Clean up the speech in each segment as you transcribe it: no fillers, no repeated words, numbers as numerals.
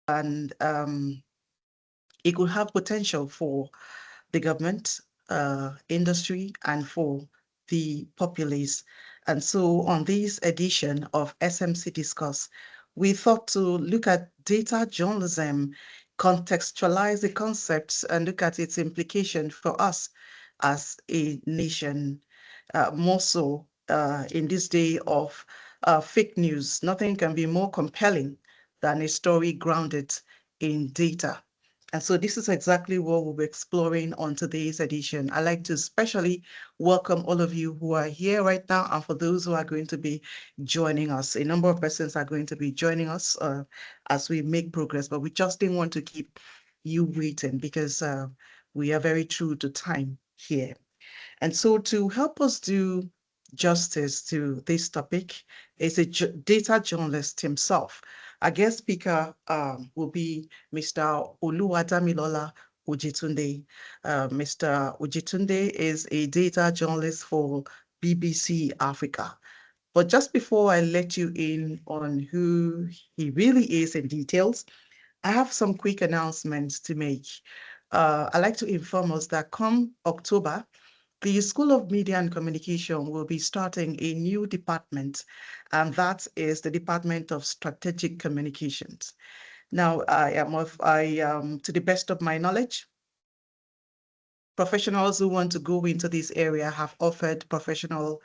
and it could have potential for the government, industry, and for the populace. And so on this edition of SMC Discourse, we thought to look at data journalism, contextualize the concepts, and look at its implication for us as a nation. More so in this day of fake news, nothing can be more compelling than a story grounded in data. And so this is exactly what we'll be exploring on today's edition. I'd like to especially welcome all of you who are here right now, and for those who are going to be joining us. A number of persons are going to be joining us as we make progress, but we just didn't want to keep you waiting because we are very true to time here. And so to help us do justice to this topic is a data journalist himself. Our guest speaker will be Mr. Damilola Ojetunde. Mr. Ojetunde is a data journalist for BBC Africa. But just before I let you in on who he really is in details, I have some quick announcements to make. I'd like to inform us that come October, the School of Media and Communication will be starting a new department, and that is the Department of Strategic Communications. Now, to the best of my knowledge, professionals who want to go into this area have offered professional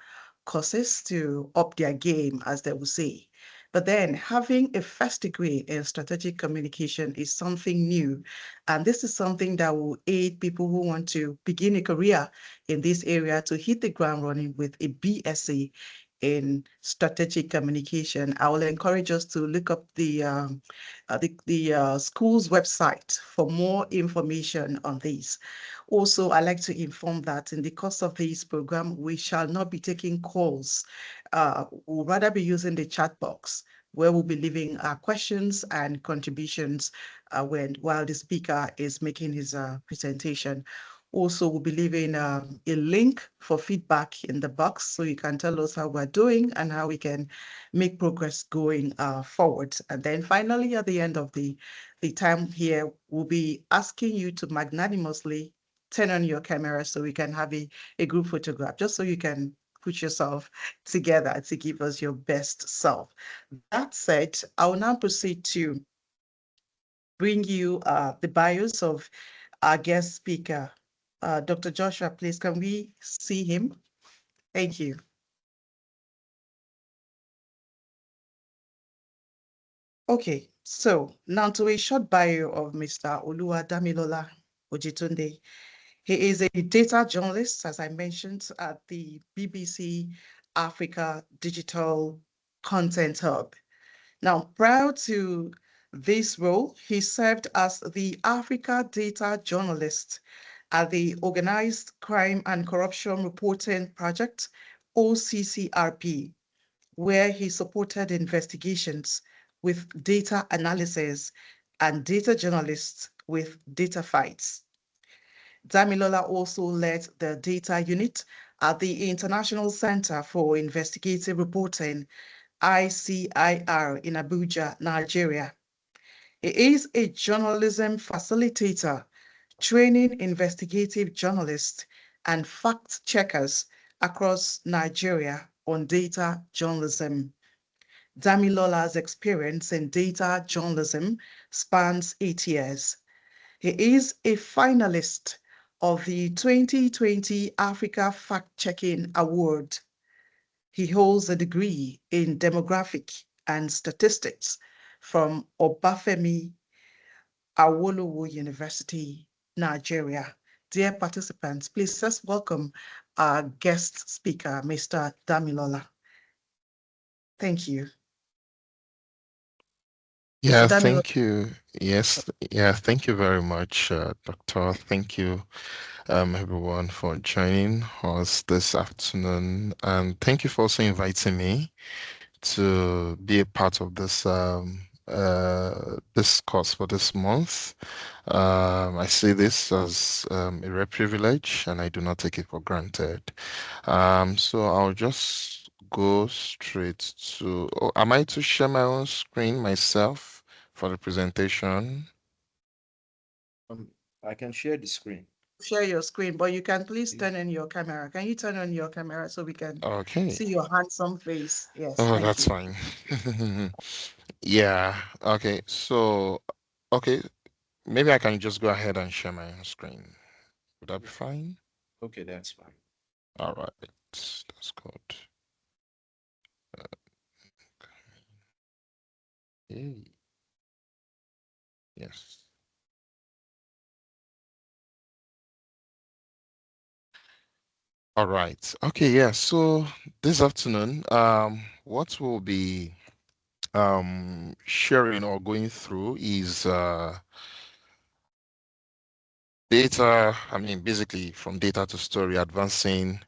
courses to up their game, as they will say. But then having a first degree in strategic communication is something new. And this is something that will aid people who want to begin a career in this area to hit the ground running with a BSc in strategic communication. I will encourage us to look up the school's website for more information on this. Also, I'd like to inform that in the course of this program, we shall not be taking calls. We'll rather be using the chat box where we'll be leaving our questions and contributions while the speaker is making his presentation. Also, we'll be leaving a link for feedback in the box so you can tell us how we're doing and how we can make progress going forward. And then finally, at the end of the time here, we'll be asking you to magnanimously turn on your camera so we can have a group photograph, just so you can put yourself together to give us your best self. That said, I will now proceed to bring you the bios of our guest speaker. Dr. Joshua, please, can we see him? Thank you. Okay, so now to a short bio of Mr. Damilola Ojetunde. He is a data journalist, as I mentioned, at the BBC Africa Digital Content Hub. Now, prior to this role, he served as the Africa Data Journalist at the Organized Crime and Corruption Reporting Project, OCCRP, where he supported investigations with data analysis and data journalists with data fights. Damilola also led the data unit at the International Center for Investigative Reporting, ICIR, in Abuja, Nigeria. He is a journalism facilitator, training investigative journalists and fact checkers across Nigeria on data journalism. Damilola's experience in data journalism spans 8 years. He is a finalist of the 2020 Africa Fact-Checking Award. He holds a degree in demographic and statistics from Obafemi Awolowo University, Nigeria. Dear participants, please let's welcome our guest speaker, Mr. Damilola. Thank you. Yeah, thank you. Yes, yeah, thank you very much, Doctor. Thank you, everyone, for joining us this afternoon. And thank you for also inviting me to be a part of this course for this month. I see this as a rare privilege, and I do not take it for granted. So I'll just go straight to. Oh, am I to share my own screen myself for the presentation. I can share the screen. Share your screen, but you can please turn on your camera. Can you turn on your camera so we can Okay. see your handsome face? Yes, Oh, thank that's you. fine. Yeah. Okay. So, okay, maybe I can just go ahead and share my own screen. Would that be fine? Okay, that's fine. All right. That's good. Okay. Yes. All right. Okay, yeah. So this afternoon, what we'll be sharing or going through is data, I mean, basically from data to story, advancing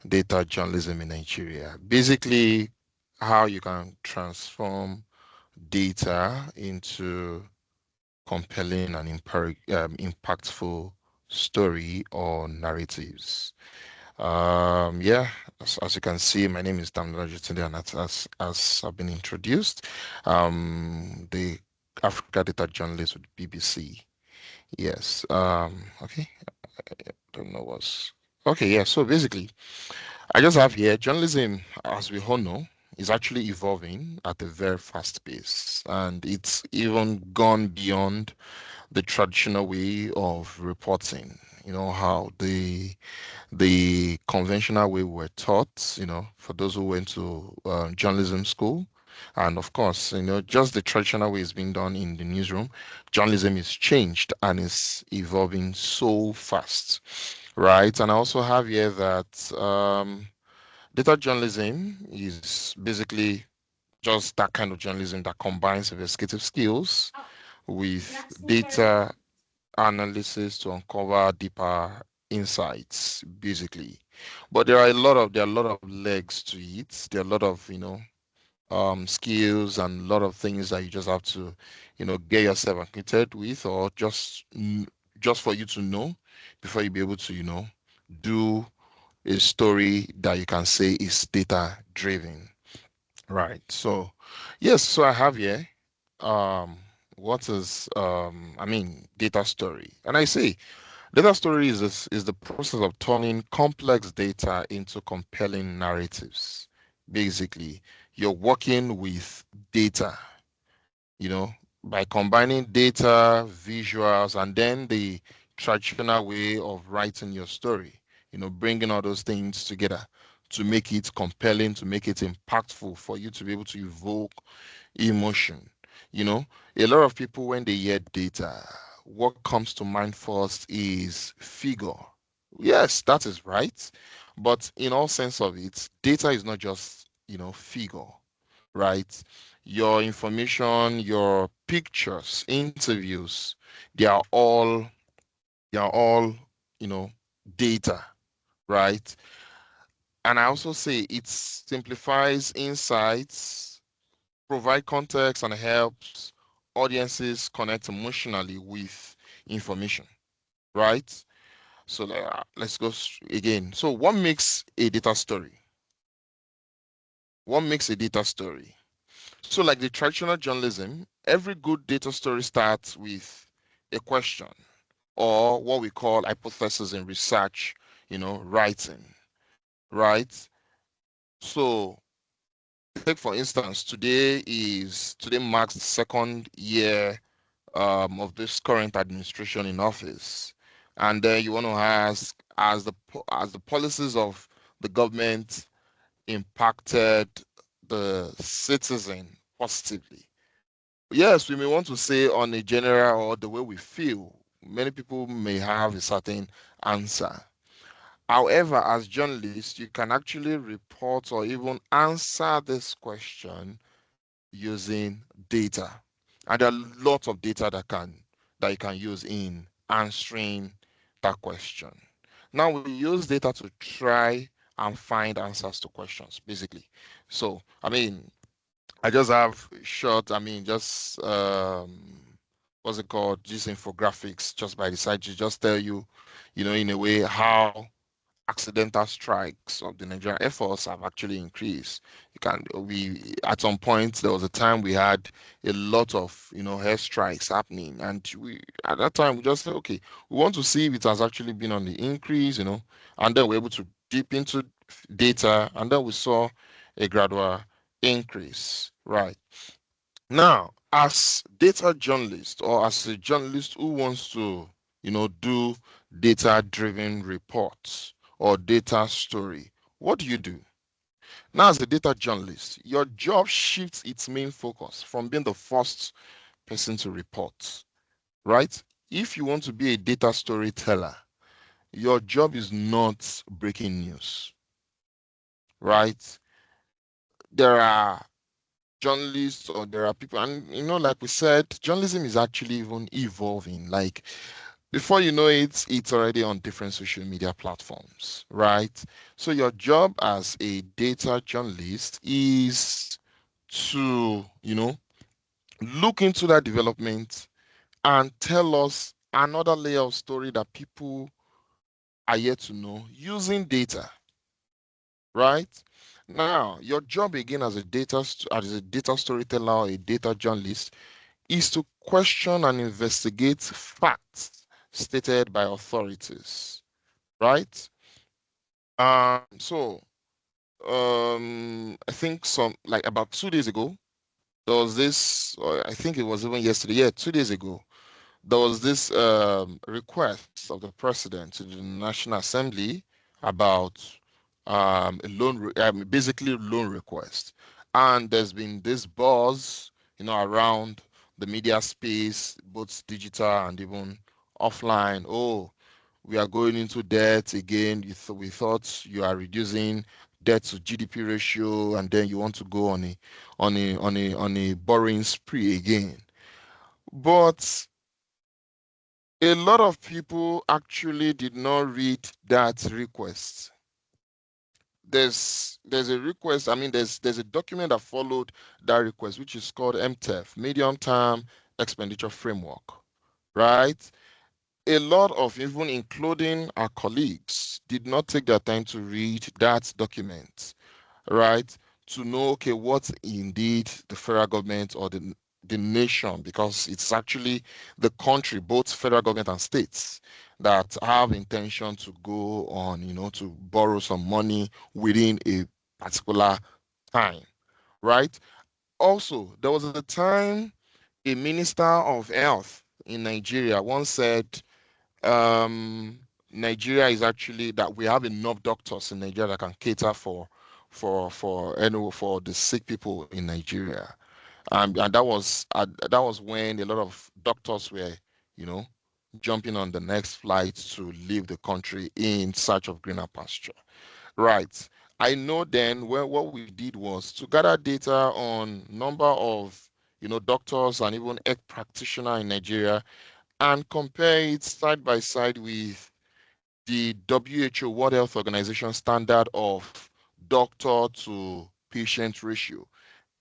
data journalism in Nigeria. Basically, how you can transform data into compelling and impactful story or narratives. Yeah, as you can see, my name is Damilola Ojetunde, and as I've been introduced, the Africa data journalist with BBC. Yes. Okay. I don't know what's okay. Yeah. So basically, I just have here journalism, as we all know, is actually evolving at a very fast pace, and it's even gone beyond the traditional way of reporting. You know how the conventional way we're taught, for those who went to journalism school. And of course, just the traditional way it's being done in the newsroom, journalism is changed and is evolving so fast, right? And I also have here that data journalism is basically just that kind of journalism that combines investigative skills with data analysis to uncover deeper insights, basically. But there are a lot of legs to it. There are a lot of skills and a lot of things that you just have to get yourself acquainted with, or just for you to know before you be able to do a story that you can say is data driven. Right. So, yes, so I have here um what is I mean data story. And I say data story is the process of turning complex data into compelling narratives. Basically, you're working with data, by combining data, visuals, and then the traditional way of writing your story, bringing all those things together to make it compelling, to make it impactful for you to be able to evoke emotion. You know, a lot of people, when they hear data, what comes to mind first is figure. Yes, that is right. But in all sense of it, data is not just, figure, right? Your information, your pictures, interviews, they are all they are all, you know, data, right? And I also say it simplifies insights, provide context, and helps audiences connect emotionally with information, right? So let's go again. So what makes a data story? What makes a data story? So like the traditional journalism, every good data story starts with a question, or what we call hypothesis in research, writing, right? So take for instance, today marks the second year of this current administration in office, and then you want to ask, as the policies of the government impacted the citizen positively. Yes, we may want to say on a general or the way we feel. Many people may have a certain answer. However, as journalists, you can actually report or even answer this question using data. And there are lots of data that you can use in answering that question. Now we use data to try and find answers to questions, basically. So, I mean, I just have short, I mean, just what's it called? Just infographics just by the side to just tell you, in a way how accidental strikes of the Nigerian Air Force have actually increased. We at some point there was a time we had a lot of air strikes happening, and we at that time we just said, okay, we want to see if it has actually been on the increase, and then we're able to dip into data, and then we saw a gradual increase, right? Now, as data journalist or as a journalist who wants to, do data-driven reports or data story, what do you do? Now, as a data journalist, your job shifts its main focus from being the first person to report, right? If you want to be a data storyteller, your job is not breaking news, right? There are journalists or there are people, and like we said, journalism is actually even evolving. Like before you know it, it's already on different social media platforms, right? So your job as a data journalist is to look into that development and tell us another layer of story that people are yet to know using data, right? Now, your job again as a data storyteller or a data journalist is to question and investigate facts stated by authorities, right? I think some like about 2 days ago, there was this, or I think it was even yesterday, yeah, 2 days ago, there was this request of the president to the National Assembly about basically loan request, and there's been this buzz, around the media space, both digital and even offline. Oh, we are going into debt again. We thought you are reducing debt to GDP ratio, and then you want to go on a borrowing spree again. But a lot of people actually did not read that request. There's a request, I mean there's a document that followed that request, which is called MTEF, Medium Term Expenditure Framework, right? A lot of, even including our colleagues, did not take their time to read that document, right? To know, okay, what indeed the federal government or the nation, because it's actually the country, both federal government and states, that have intention to go on, to borrow some money within a particular time, right? Also, there was a time a minister of health in Nigeria once said, um, Nigeria is actually that we have enough doctors in Nigeria that can cater for the sick people in Nigeria, and that was when a lot of doctors were, you know, jumping on the next flight to leave the country in search of greener pasture. Right. I know then what we did was to gather data on number of doctors and even health practitioner in Nigeria and compare it side by side with the WHO World Health Organization standard of doctor to patient ratio.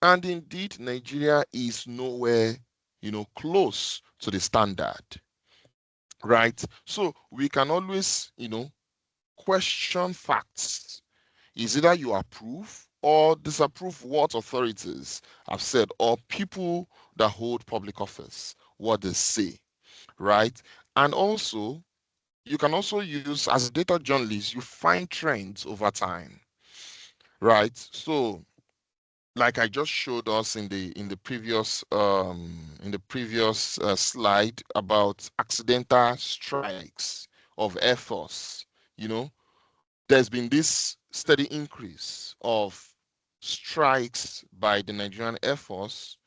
And indeed, Nigeria is nowhere, close to the standard, right? So we can always, question facts. Is either you approve or disapprove what authorities have said or people that hold public office, what they say, right? And also, you can also use, as a data journalist, you find trends over time, right? So like I just showed us in the previous slide about accidental strikes of Air Force, you know, there's been this steady increase of strikes by the Nigerian Air Force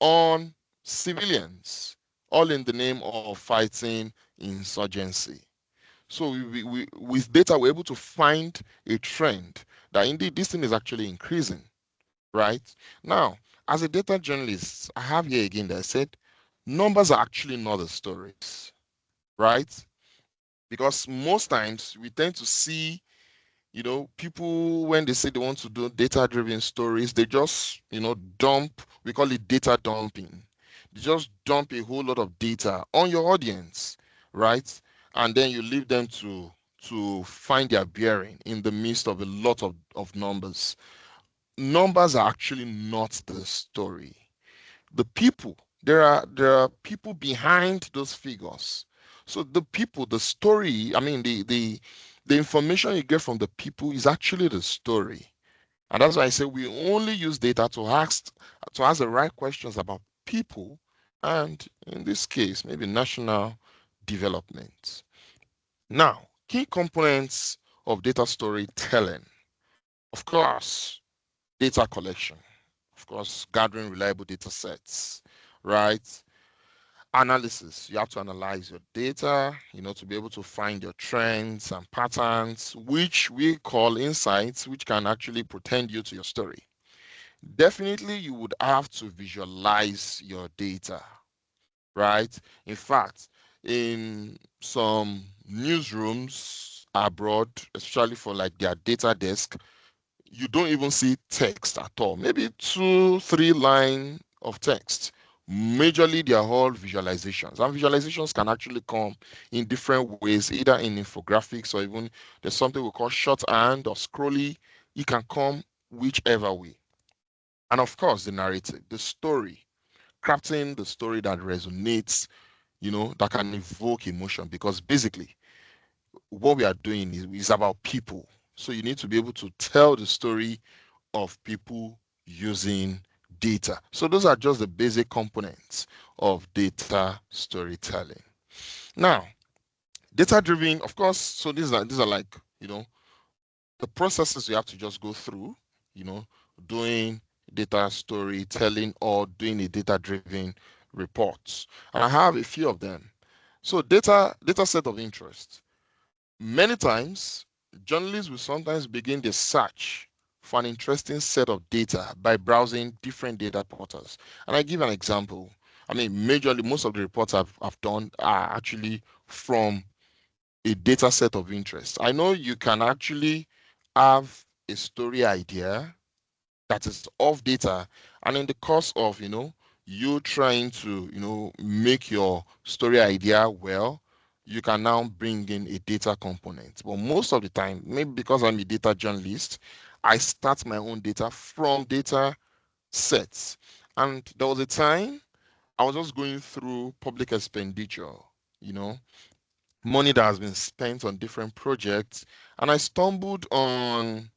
on civilians, all in the name of fighting insurgency. So with data, we're able to find a trend that indeed this thing is actually increasing, right? Now, as a data journalist, I have here again that I said numbers are actually not the stories, right? Because most times we tend to see, people when they say they want to do data-driven stories, they just, dump, we call it data dumping. They just dump a whole lot of data on your audience, right? And then you leave them to to find their bearing in the midst of a lot of numbers. Numbers are actually not the story. The people, there are people behind those figures. So the people, the story, I mean the information you get from the people is actually the story. And that's why I say we only use data to ask the right questions about people and in this case maybe national development. Now, key components of data storytelling. Of course, data collection. Of course, gathering reliable data sets, right? Analysis. You have to analyze your data, to be able to find your trends and patterns, which we call insights, which can actually portend you to your story. Definitely, you would have to visualize your data, right? In fact, in some newsrooms abroad, especially for like their data desk, you don't even see text at all. Maybe 2, 3 line of text. Majorly, they are all visualizations, and visualizations can actually come in different ways, either in infographics or even there's something we call shorthand or scrolly. It can come whichever way. And of course, the narrative, the story, crafting the story that resonates, that can evoke emotion. Because basically, what we are doing is about people. So you need to be able to tell the story of people using data. So those are just the basic components of data storytelling. Now, data driven, of course, so these are like, the processes you have to just go through, you know, doing data storytelling or doing a data driven reports. And I have a few of them. So data set of interest. Many times, journalists will sometimes begin the search for an interesting set of data by browsing different data portals. And I give an example. I mean, majorly, most of the reports I've done are actually from a data set of interest. I know you can actually have a story idea that is off data, and in the course of you trying to make your story idea well, you can now bring in a data component. But most of the time, maybe because I'm a data journalist, I start my own data from data sets. And there was a time I was just going through public expenditure, you know money that has been spent on different projects, and I stumbled on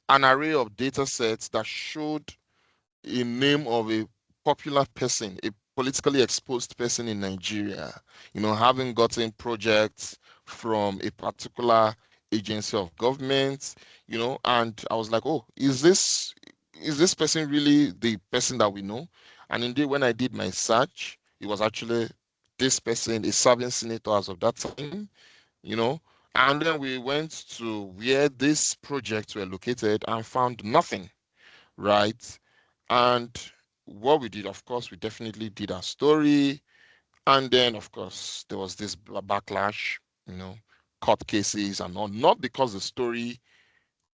an array of data sets that showed a name of a popular person, a politically exposed person in Nigeria, having gotten projects from a particular agency of government, and I was like, oh, is this person really the person that we know? And indeed, when I did my search, it was actually this person, a serving senator as of that time, you know. And then we went to where these projects were located and found nothing, right? And what we did, of course, we definitely did our story. And then, of course, there was this backlash, court cases and all, not because the story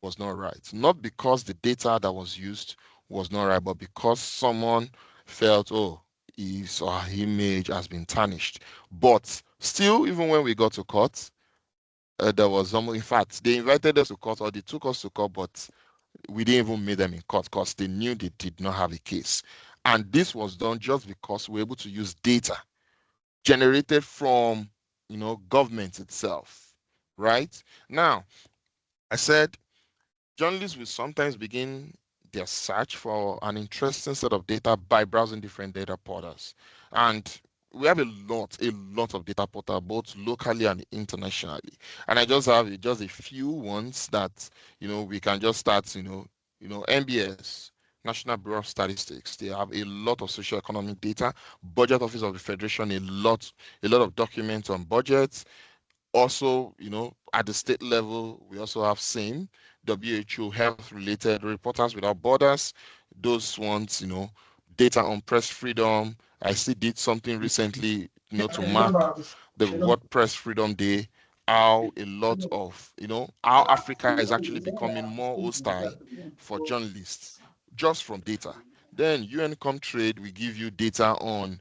was not right, not because the data that was used was not right, but because someone felt, oh, his or her image has been tarnished. But still, even when we got to court, there was some, in fact, they invited us to court or they took us to court, but we didn't even meet them in court because they knew they did not have a case. And this was done just because we were able to use data generated from, government itself, right? Now, I said journalists will sometimes begin their search for an interesting set of data by browsing different data portals. And we have a lot of data portals, both locally and internationally. And I just have just a few ones that, we can just start, NBS, National Bureau of Statistics. They have a lot of socio-economic data. Budget Office of the Federation, a lot of documents on budgets. Also, at the state level, we also have same WHO health related Reporters Without Borders. Those ones, data on press freedom. I see did something recently, to mark the World Press Freedom Day. How a lot of, how Africa is actually becoming more hostile for journalists just from data. Then UN Comtrade, we give you data on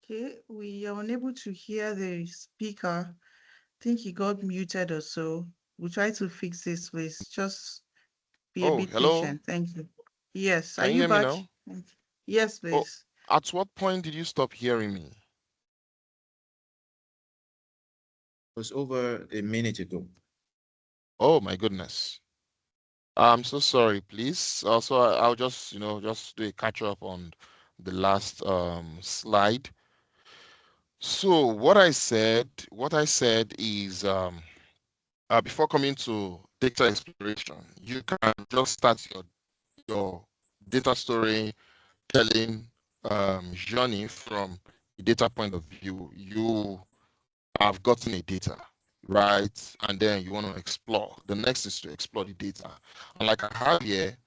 Okay, we are unable to hear the speaker. I think he got muted or so. We'll try to fix this, please. Just be a Oh, bit hello. patient. Thank you. Yes, are Can you you hear me back? now? Yes, Oh, please. at what point did you stop hearing me? It was over a minute ago. Oh my goodness. I'm so sorry, please. Also, I'll just, just do a catch up on the last slide. So what I said is before coming to data exploration, you can just start your data story telling journey from a data point of view. You have gotten a data, right? And then you want to explore. The next is to explore the data. And like I have here,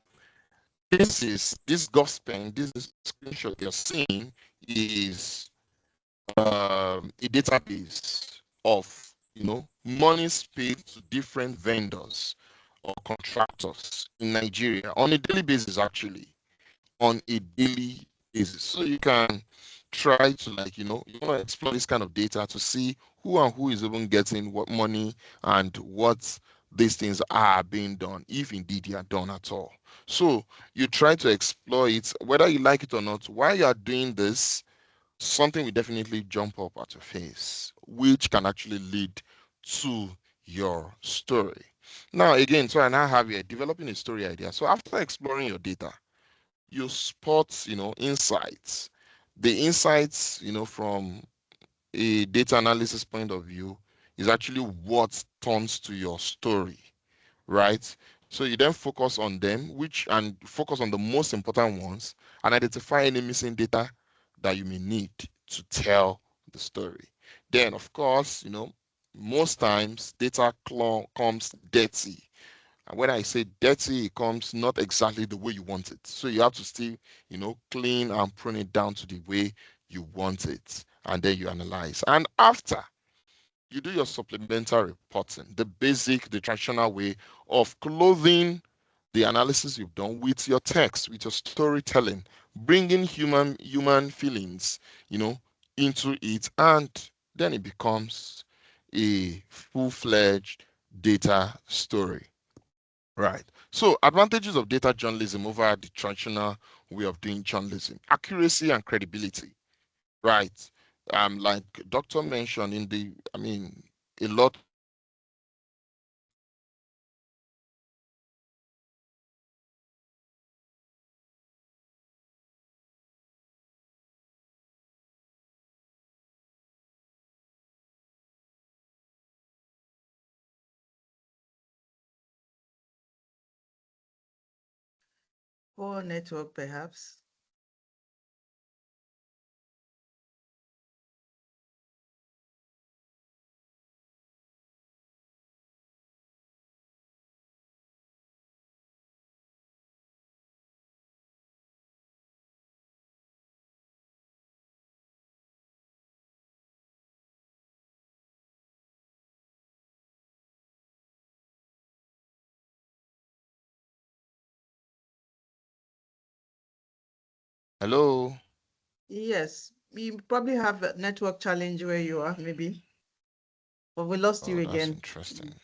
this gospel, this screenshot you're seeing is a database of monies paid to different vendors or contractors in Nigeria on a daily basis, actually on a daily basis. So you can try to you want to explore this kind of data to see who is even getting what money and what these things are being done, if indeed they are done at all. So you try to explore it, whether you like it or not. While you are doing this, something will definitely jump up at your face, which can actually lead to your story. Now, again, so I now have here developing a story idea. So after exploring your data, you spot insights. The insights from a data analysis point of view is actually what turns to your story, right? So you then focus on them, which and focus on the most important ones, and identify any missing data that you may need to tell the story. Then of course, most times data comes dirty, and when I say dirty, it comes not exactly the way you want it. So you have to still, clean and prune it down to the way you want it. And then you analyze. And after you do your supplemental reporting, the traditional way of clothing the analysis you've done with your text, with your storytelling, bringing human feelings, into it, and then it becomes a full-fledged data story. Right. So advantages of data journalism over the traditional way of doing journalism: accuracy and credibility. Right. Like Doctor mentioned a lot Poor network, perhaps. Hello? Yes, you probably have a network challenge where you are, maybe. But we lost Oh, you that's again. interesting.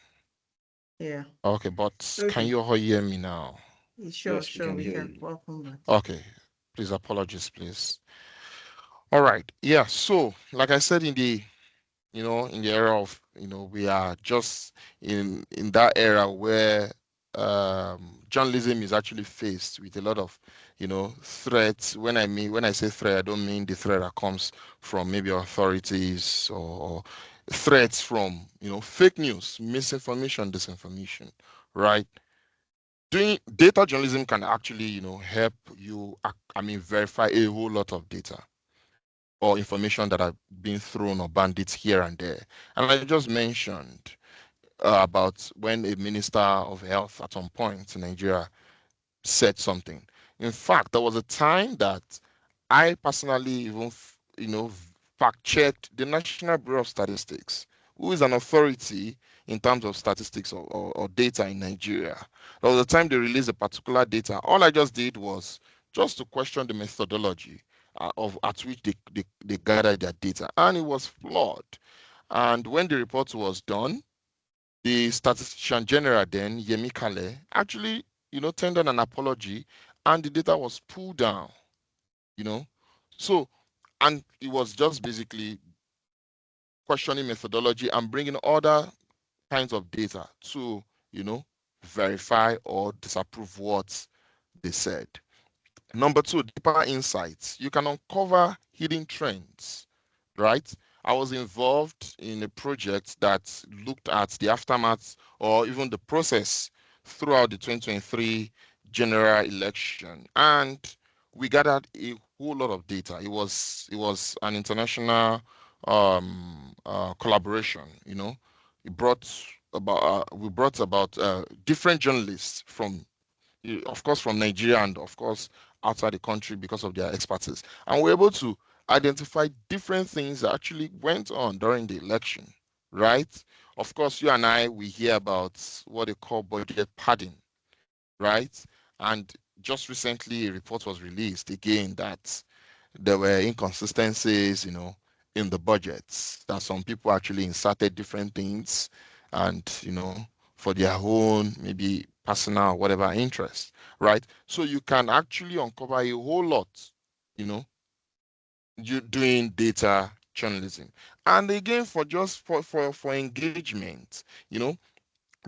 Yeah. Okay, but can Okay. you all hear me now? Sure, Yes, we sure, can we hear can. you. Welcome back. Okay. Please apologies, please. All right. Yeah, so like I said in the era of, we are just in that era where journalism is actually faced with a lot of, threats. When I say threat, I don't mean the threat that comes from maybe authorities or threats from, fake news, misinformation, disinformation, right? Doing data journalism can actually, help you, verify a whole lot of data or information that are being thrown or bandits here and there. And I just mentioned about when a minister of health at some point in Nigeria said something. In fact, there was a time that I personally even, fact checked the National Bureau of Statistics, who is an authority in terms of statistics or data in Nigeria. There was a time they released a particular data. All I just did was just to question the methodology of at which they gathered their data, and it was flawed. And when the report was done, the statistician general then, Yemi Kale, actually, tendered an apology, and the data was pulled down, you know. So, and it was just basically questioning methodology and bringing other kinds of data to, you know, verify or disapprove what they said. Number two, deeper insights. You can uncover hidden trends, right? I was involved in a project that looked at the aftermath or even the process throughout the 2023 general election, and we gathered a whole lot of data. It was an international collaboration. It brought we brought about different journalists from of course from Nigeria and of course outside the country because of their expertise. And we're able to identify different things that actually went on during the election, right? Of course, you and I, we hear about what they call budget padding, right? And just recently, a report was released again that there were inconsistencies, in the budgets, that some people actually inserted different things and, for their own maybe personal whatever interest, right? So you can actually uncover a whole lot, you know, you doing data journalism. And again, for engagement,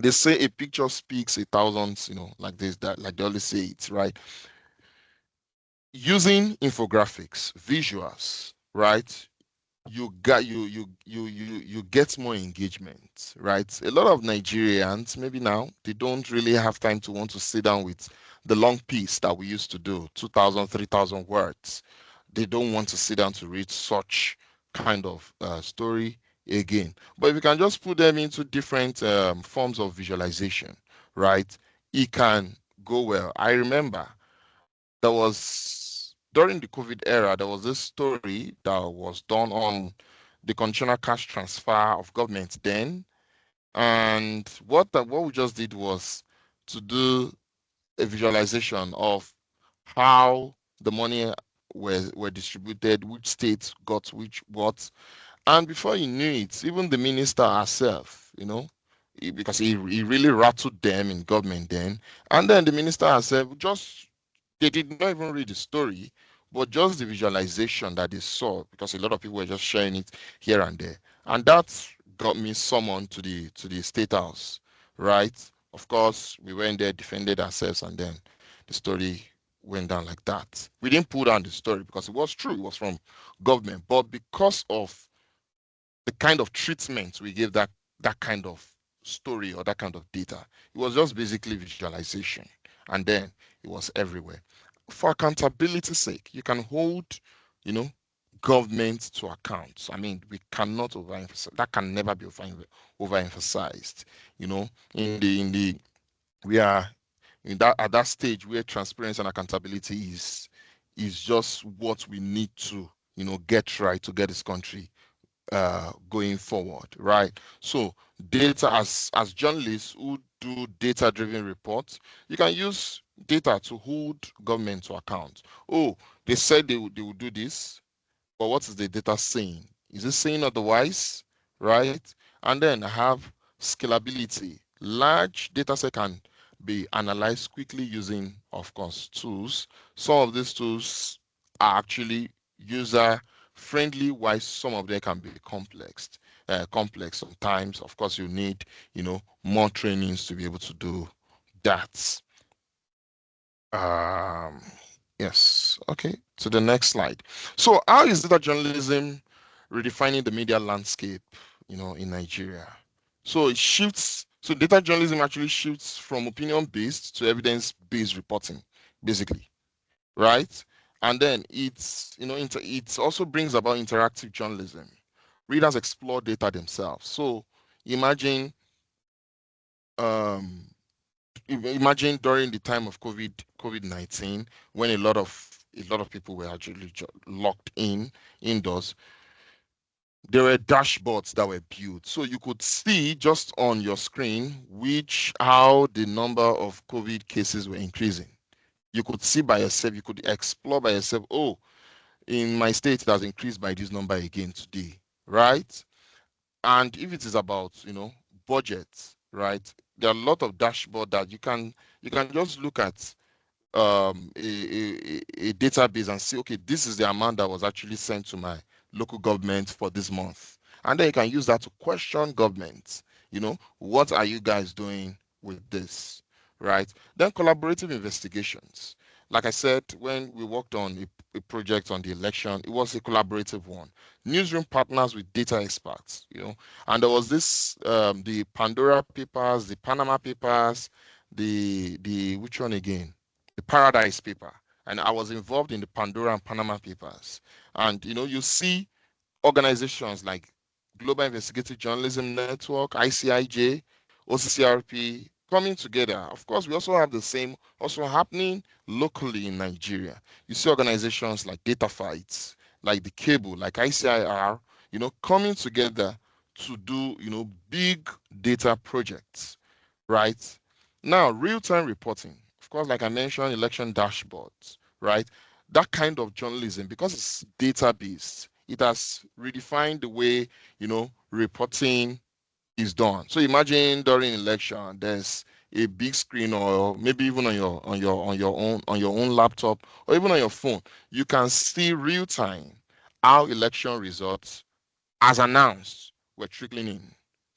they say a picture speaks a thousand, like this, that like they always say it, right? Using infographics, visuals, right? You get more engagement, right? A lot of Nigerians maybe now they don't really have time to want to sit down with the long piece that we used to do, 2,000, 3,000 words. They don't want to sit down to read such kind of story again. But if you can just put them into different forms of visualization, right? It can go well. I remember there was during the COVID era, there was this story that was done on the conditional cash transfer of government then. And what we just did was to do a visualization of how the money were distributed, which states got which what, and before you knew it, even the minister herself, because he really rattled them in government then. And then the minister herself just, they did not even read the story, but just the visualization that they saw, because a lot of people were just sharing it here and there. And that got me summoned to the state house, right? Of course, we went there, defended ourselves, and then the story went down like that. We didn't pull down the story because it was true, it was from government, but because of the kind of treatment we gave that kind of story or that kind of data, it was just basically visualization, and then it was everywhere. For accountability sake, you can hold, you know, government to account. I mean, we cannot overemphasize that, can never be overemphasized. In the we are in that at that stage where transparency and accountability is just what we need to get right to get this country going forward, right? So data, as journalists who do data driven reports, you can use data to hold government to account. Oh, they said they will do this, but what is the data saying? Is it saying otherwise? Right? And then I have scalability. Large data set can be analyzed quickly using, of course, tools. Some of these tools are actually user friendly, while some of them can be complex sometimes. Of course, you need, more trainings to be able to do that. Um, yes. Okay. To the next slide. So, how is data journalism redefining the media landscape, in Nigeria? So it shifts. So data journalism actually shifts from opinion-based to evidence-based reporting, basically, right? And then it also brings about interactive journalism. Readers explore data themselves. So imagine um, imagine during the time of COVID-19, when a lot of people were actually locked indoors. There were dashboards that were built, so you could see just on your screen how the number of COVID cases were increasing. You could see by yourself, you could explore by yourself. Oh, in my state it has increased by this number again today, right? And if it is about budget, right, there are a lot of dashboard that you can just look at a database and see, okay, this is the amount that was actually sent to my local government for this month. And then you can use that to question government. What are you guys doing with this? Right? Then collaborative investigations. Like I said, when we worked on a project on the election, it was a collaborative one. Newsroom partners with data experts, and there was this the Pandora Papers, the Panama Papers, the which one again? The Paradise paper, and I was involved in the Pandora and Panama papers. And you see organizations like Global Investigative Journalism Network, ICIJ, OCCRP coming together. Of course, we also have the same also happening locally in Nigeria. You see organizations like Data Fights, like the Cable, like ICIR, coming together to do, big data projects, right? Now, real-time reporting. Of course, like I mentioned, election dashboards, right? That kind of journalism, because it's data-based, it has redefined the way, reporting is done. So imagine during election, there's a big screen, or maybe even on your own laptop, or even on your phone, you can see real time how election results, as announced, were trickling in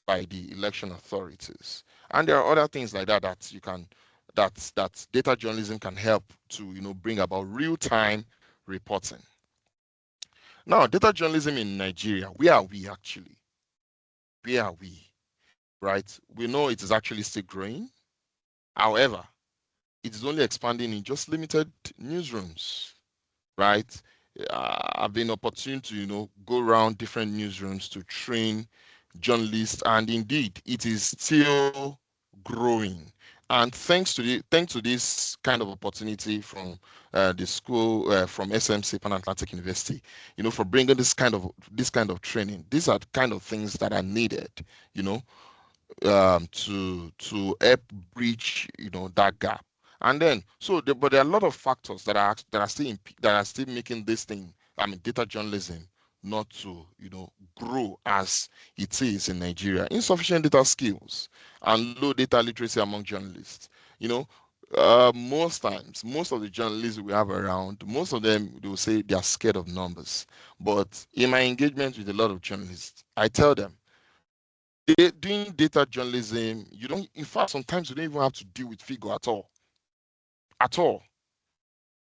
by the election authorities. And there are other things like that you can that data journalism can help to bring about real time reporting. Now, data journalism in Nigeria, where are we actually? Where are we? Right? We know it is actually still growing. However, it is only expanding in just limited newsrooms, right? I've been opportune to go around different newsrooms to train journalists, and indeed it is still growing. And thanks to this kind of opportunity from the school, from SMC Pan Atlantic University, for bringing this kind of training. These are the kind of things that are needed, you know to help bridge that gap. And then but there are a lot of factors that are still making this thing, I mean, data journalism, not to grow as it is in Nigeria. Insufficient data skills and low data literacy among journalists. you know most times, most of the journalists we have around, most of them, they will say they are scared of numbers. But in my engagement with a lot of journalists, I tell them, doing data journalism, you don't, in fact, sometimes you don't even have to deal with figure at all. At all,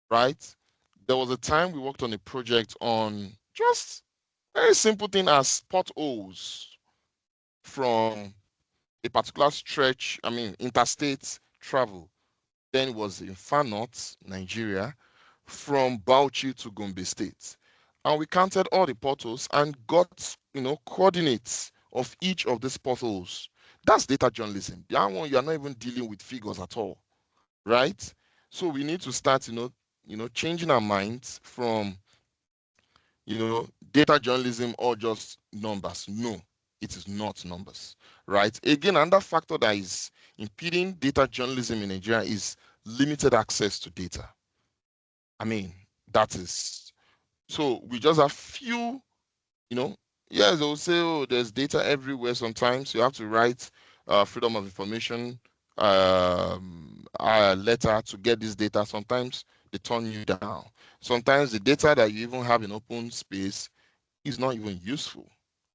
right? There was a time we worked on a project on just very simple thing as potholes from a particular stretch, I mean, interstate travel. Then it was in far north, Nigeria, from Bauchi to Gombe State. And we counted all the potholes and got, coordinates of each of these potholes. That's data journalism. That one, you are not even dealing with figures at all, right? So we need to start, changing our minds from, data journalism or just numbers. No, it is not numbers, right? Again, another factor that is impeding data journalism in Nigeria is limited access to data. I mean, that is, so we just have few, you know, yes, they'll say, oh, there's data everywhere. Sometimes you have to write freedom of information letter to get this data. Sometimes they turn you down. Sometimes the data that you even have in open space is not even useful,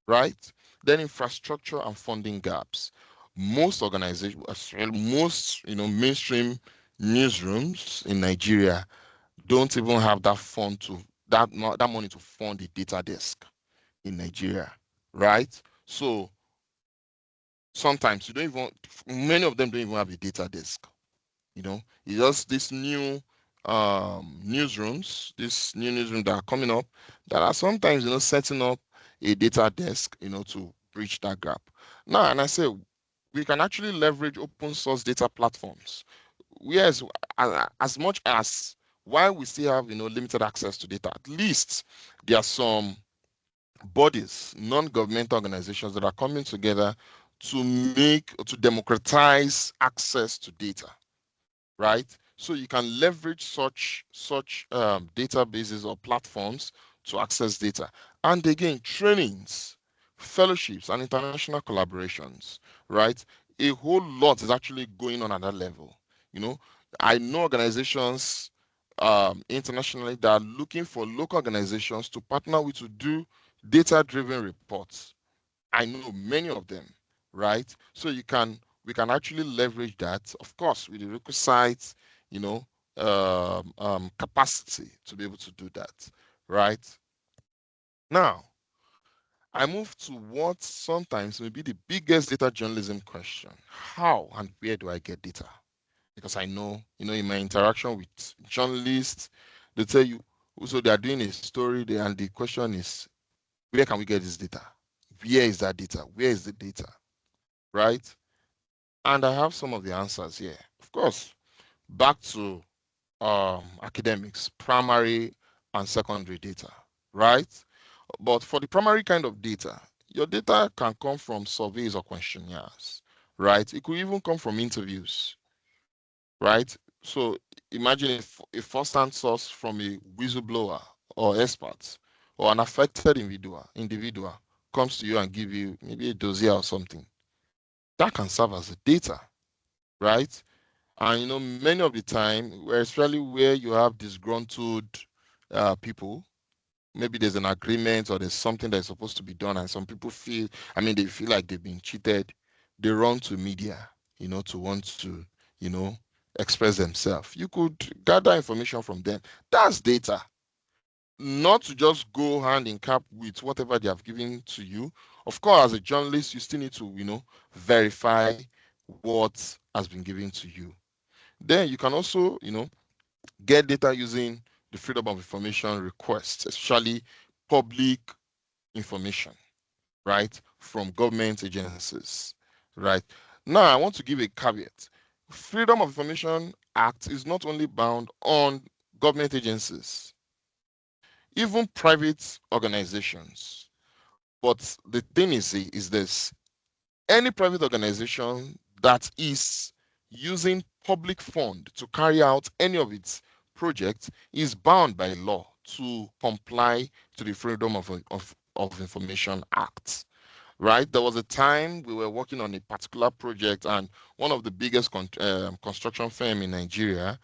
right? Then infrastructure and funding gaps. Most organizations, most mainstream newsrooms in Nigeria don't even have that fund to that money to fund a data desk in Nigeria, right? So sometimes you don't even many of them don't even have a data desk. It's just this new newsrooms, this new newsroom that are coming up that are sometimes setting up a data desk, to bridge that gap. Now, and I say we can actually leverage open source data platforms. Yes, as much as while we still have limited access to data, at least there are some bodies, non-governmental organizations that are coming together to democratize access to data, right? So you can leverage such databases or platforms to access data. And again, trainings, fellowships, and international collaborations, right? A whole lot is actually going on at that level. You know, I know organizations internationally that are looking for local organizations to partner with to do data-driven reports. I know many of them, right? So we can actually leverage that, of course, with the requisite, capacity to be able to do that, right? Now, I move to what sometimes may be the biggest data journalism question: how and where do I get data? Because I know, in my interaction with journalists, they tell you, so they are doing a story there, and the question is, where can we get this data? Where is that data? Where is the data? Right? And I have some of the answers here. Of course, back to academics, primary and secondary data, right? But for the primary kind of data, your data can come from surveys or questionnaires, right? It could even come from interviews, right? So imagine if a first-hand source from a whistleblower or expert or an affected individual comes to you and give you maybe a dossier or something. That can serve as the data, right? And many of the time, especially where you have disgruntled people, maybe there's an agreement or there's something that's supposed to be done, and some people feel, they feel like they've been cheated. They run to media, to want to, you know, express themselves. You could gather information from them. That's data. Not to just go hand in cap with whatever they have given to you. Of course, as a journalist, you still need to, verify what has been given to you. Then you can also, get data using the freedom of information requests, especially public information, right, from government agencies, right? Now, I want to give a caveat. Freedom of Information Act is not only bound on government agencies, even private organizations. But the thing is this: any private organization that is using public fund to carry out any of its projects is bound by law to comply to the Freedom of Information Act. Right? There was a time we were working on a particular project, and one of the biggest construction firm in Nigeria,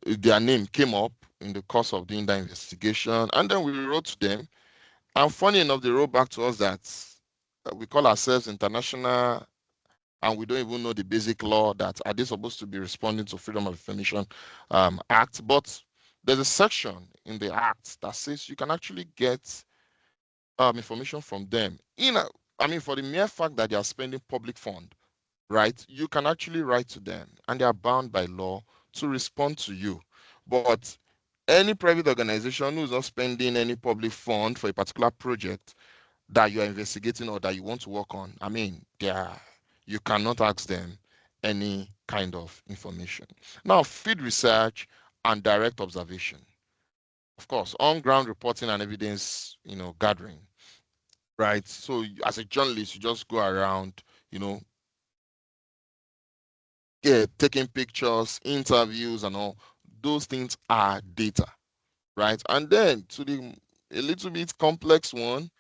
their name came up in the course of doing that investigation, and then we wrote to them. And funny enough, they wrote back to us that we call ourselves international, and we don't even know the basic law that are they supposed to be responding to Freedom of Information Act. But there's a section in the act that says you can actually get information from them for the mere fact that they are spending public fund, right? You can actually write to them, and they are bound by law to respond to you. But any private organization who's not spending any public fund for a particular project that you are investigating or that you want to work on, you cannot ask them any kind of information. Now, field research and direct observation. Of course, on-ground reporting and evidence, gathering, right? So as a journalist, you just go around, you know, taking pictures, interviews, and all those things are data, right? And then to the a little bit complex one,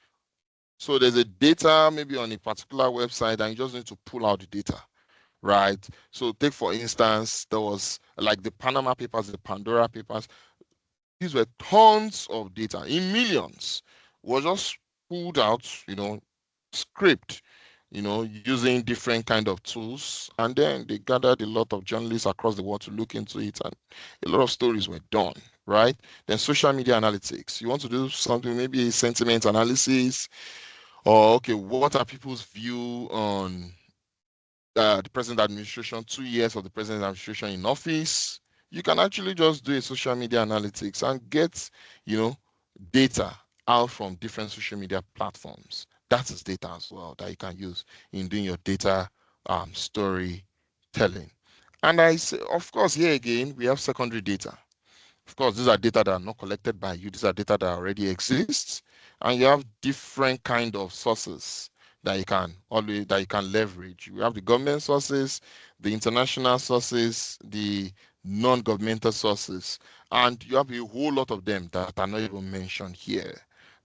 so there's a data maybe on a particular website, and you just need to pull out the data, right? So take for instance, there was like the Panama Papers, the Pandora Papers. These were tons of data in millions, was just pulled out, scraped, using different kind of tools, and then they gathered a lot of journalists across the world to look into it, and a lot of stories were done, right? Then social media analytics. You want to do something, maybe sentiment analysis, or okay, what are people's view on the present administration, 2 years of the present administration in office? You can actually just do a social media analytics and get, data out from different social media platforms. That is data as well that you can use in doing your data storytelling. And I say, of course, here again, we have secondary data. Of course, these are data that are not collected by you. These are data that already exists, and you have different kind of sources that you can leverage. You have the government sources, the international sources, the non-governmental sources, and you have a whole lot of them that are not even mentioned here,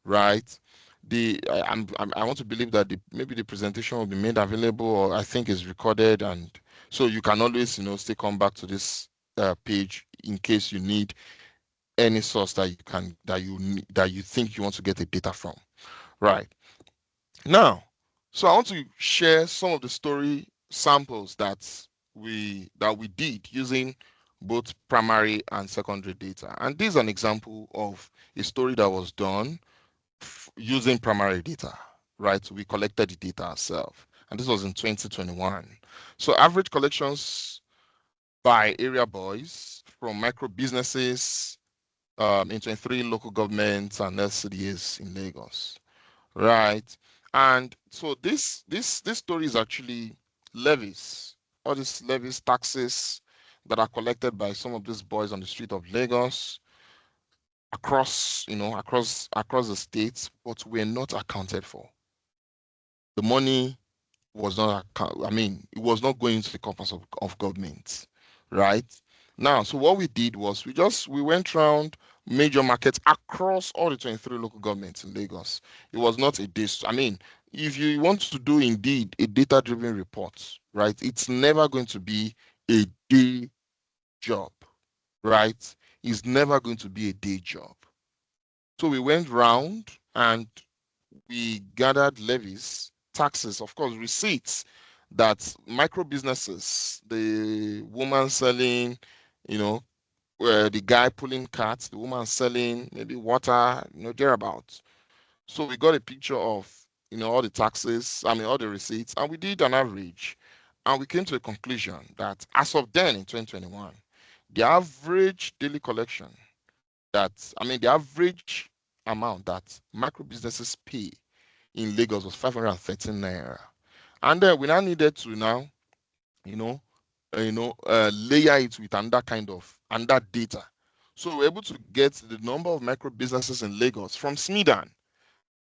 right? I want to believe that maybe the presentation will be made available, or I think is recorded, and so you can always still come back to this page in case you need any source that you think you want to get the data from, right? Now, so I want to share some of the story samples that we did using both primary and secondary data. And this is an example of a story that was done using primary data, right? We collected the data ourselves. And this was in 2021. So average collections by area boys from micro businesses in 23 local governments and LCDs in Lagos, right? And so this story is actually levies, all these levies, taxes that are collected by some of these boys on the street of Lagos across the states, but were not accounted for. The money was not it was not going to the coffers of government, right? Now, so what we did was we went around major markets across all the 23 local governments in Lagos. It was not a day. If you want to do indeed a data-driven report, right, it's never going to be a day job, right? It's never going to be a day job. So we went round and we gathered levies, taxes, of course, receipts that micro businesses, the woman selling, the guy pulling carts, the woman selling maybe water, thereabouts. So we got a picture of, all the taxes, all the receipts, and we did an average. And we came to a conclusion that as of then in 2021, the average daily collection the average amount that micro businesses pay in Lagos was 513 naira. And then we now needed to you know, layer it with another data. So we're able to get the number of micro businesses in Lagos from SMIDAN,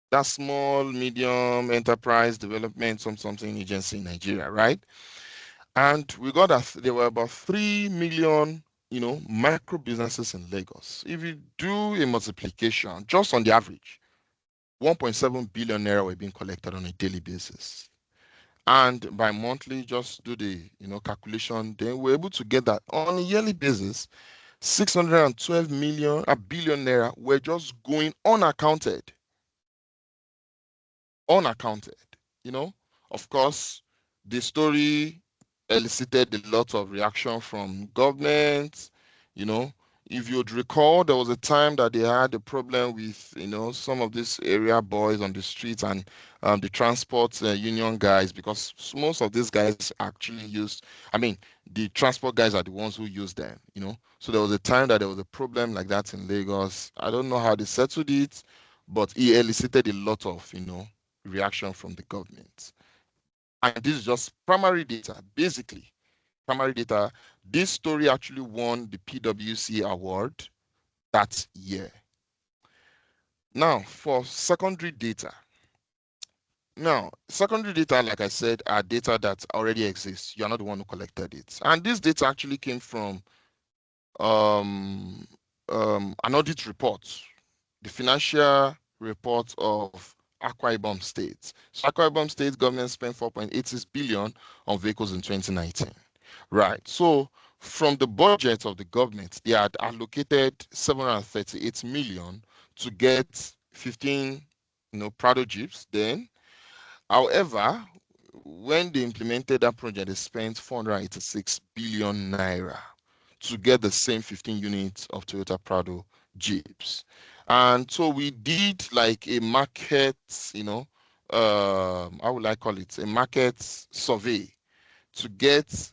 that small, medium enterprise development something agency in Nigeria, right? And we got that there were about 3 million, micro businesses in Lagos. If you do a multiplication, just on the average, 1.7 billion naira were being collected on a daily basis. And by monthly, just do the calculation, then we're able to get that on a yearly basis, 612 million, a billion naira were just going unaccounted. Unaccounted. Of course, the story elicited a lot of reaction from government. you know if you'd recall, there was a time that they had a problem with some of these area boys on the streets and the transport union guys, because most of these guys actually the transport guys are the ones who use them. So there was a time that there was a problem like that in Lagos. I don't know how they settled it, but it elicited a lot of reaction from the government. And this is just primary data, basically. Primary data. This story actually won the PwC award that year. Now, for secondary data, Now, secondary data, like I said, are data that already exists. You're not the one who collected it. And this data actually came from um, an audit report, the financial report of Akwa Ibom State. So Akwa Ibom State government spent 4.86 billion on vehicles in 2019. Right. So from the budget of the government, they had allocated 738 million to get 15, Prado Jeeps then. However, when they implemented that project, they spent 486 billion naira to get the same 15 units of Toyota Prado Jeeps. And so we did like a market, how would I call it? A market survey to get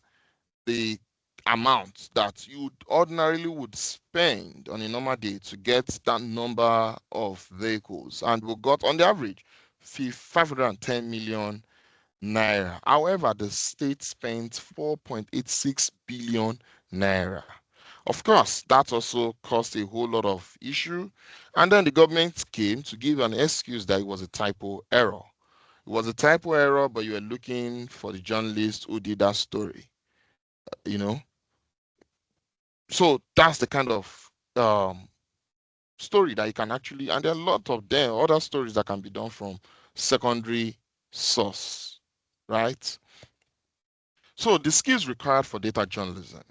the amount that you ordinarily would spend on a normal day to get that number of vehicles. And we got on the average 510 million naira. However, the state spent 4.86 billion naira. Of course, that also caused a whole lot of issue. And then the government came to give an excuse that it was a typo error. It was a typo error, but you were looking for the journalist who did that story, you know. So that's the kind of story that you can actually, and there are a lot of them, other stories that can be done from secondary source, right? So the skills required for data journalism,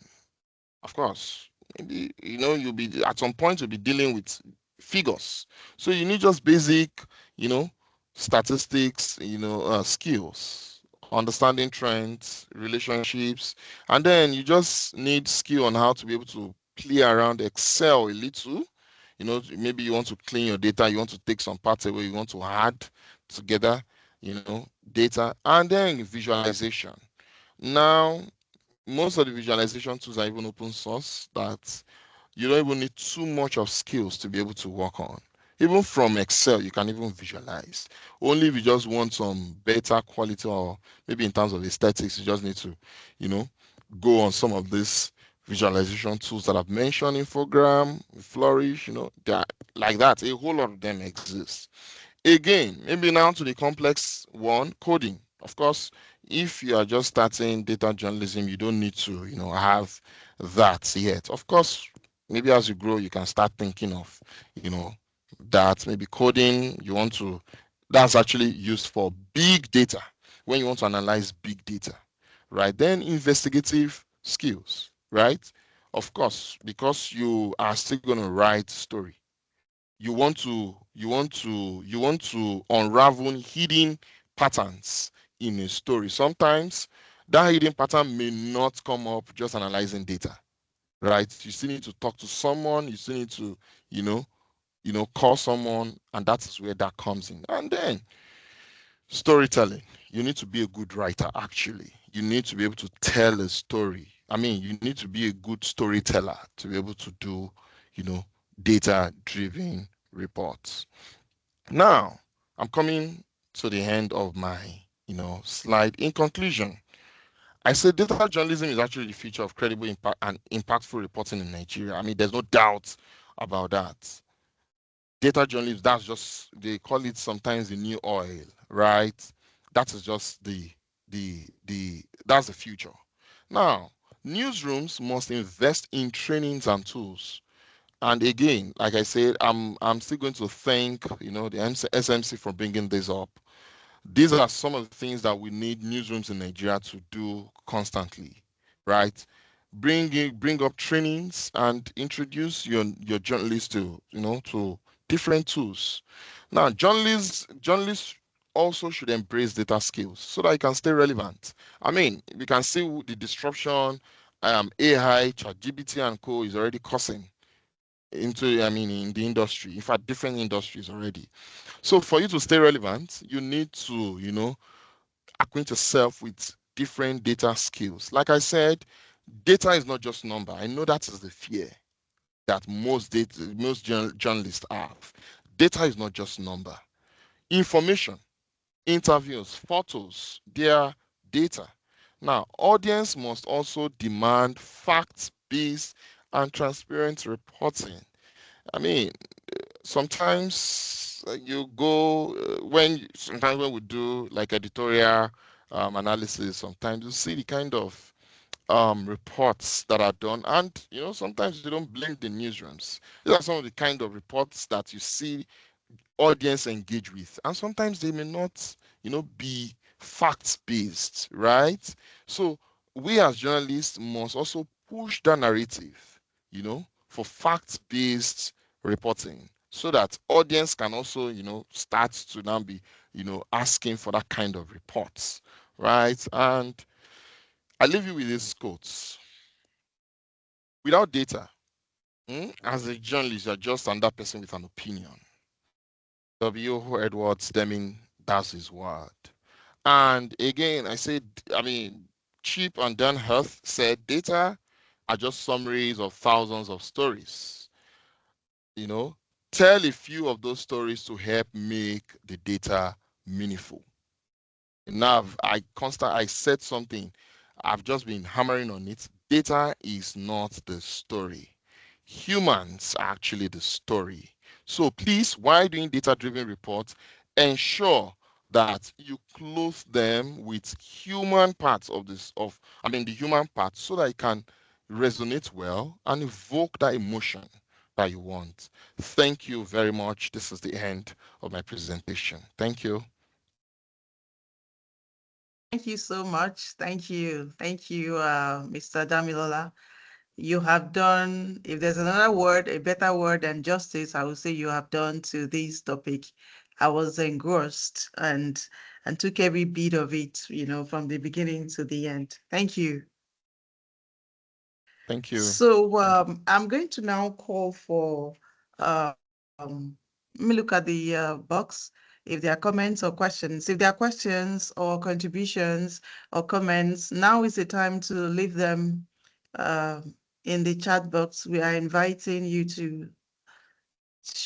of course, maybe you'll be at some point you'll be dealing with figures. So you need just basic, you know, statistics, skills, understanding trends, relationships, and then you just need skill on how to be able to play around Excel a little. Maybe you want to clean your data, you want to take some parts away, you want to add together, data, and then visualization. Now, most of the visualization tools are even open source that you don't even need too much of skills to be able to work on. Even from Excel, you can even visualize. Only if you just want some better quality, or maybe in terms of aesthetics, you just need to, go on some of these visualization tools that I've mentioned, Infogram, Flourish, they're like that. A whole lot of them exist. Again, maybe now to the complex one, coding. Of course, if you are just starting data journalism, you don't need to, have that yet. Of course, maybe as you grow, you can start thinking of, that maybe coding, that's actually used for big data, when you want to analyze big data, right? Then investigative skills, right? Of course, because you are still going to write story, you want to unravel hidden patterns in a story. Sometimes that hidden pattern may not come up just analyzing data, right? You still need to talk to someone, you still need to you know call someone, and that is where that comes in. And then storytelling, you need to be a good writer. Actually, you need to be able to tell a story. I mean, you need to be a good storyteller to be able to do data driven reports. Now, I'm coming to the end of my, slide. In conclusion, I say data journalism is actually the future of credible impact and impactful reporting in Nigeria. I mean, there's no doubt about that. Data journalism, that's just, they call it sometimes the new oil, right? That is just that's the future. Now, newsrooms must invest in trainings and tools. And again, like I said, I'm still going to thank the SMC for bringing this up. These are some of the things that we need newsrooms in Nigeria to do constantly, right? Bring up trainings and introduce your journalists to different tools. Now, journalists also should embrace data skills so that you can stay relevant. I mean, we can see the disruption AI, ChatGPT and co is already causing in the industry, in fact, different industries already. So for you to stay relevant, you need to, acquaint yourself with different data skills. Like I said, data is not just number. I know that is the fear that most journalists have. Data is not just number. Information, interviews, photos, they are data. Now, audience must also demand fact-based and transparent reporting. I mean, sometimes you go sometimes when we do like editorial analysis, sometimes you see the kind of reports that are done, and sometimes you don't blame the newsrooms. These are some of the kind of reports that you see audience engage with, and sometimes they may not be facts based, right? So we as journalists must also push that narrative, for fact based reporting, so that audience can also start to now be asking for that kind of reports, right? And I leave you with these quotes: without data, as a journalist, you're just another person with an opinion. W. Edwards Deming, that's his word. And again, Chip and Dan Heath said data are just summaries of thousands of stories. You know, tell a few of those stories to help make the data meaningful. Now, I said something. I've just been hammering on it. Data is not the story. Humans are actually the story. So please, while doing data-driven reports, ensure that you clothe them with human parts the human parts, so that it can resonate well and evoke that emotion that you want. Thank you very much. This is the end of my presentation. Thank you. Thank you so much. Thank you. Thank you, Mr. Damilola. You have done, if there's another word, a better word than justice, I would say you have done to this topic. I was engrossed and took every bit of it, from the beginning to the end. Thank you. Thank you. So I'm going to now call for, let me look at the box. If there are comments or questions, if there are questions or contributions or comments, now is the time to leave them uh, in the chat box. We are inviting you to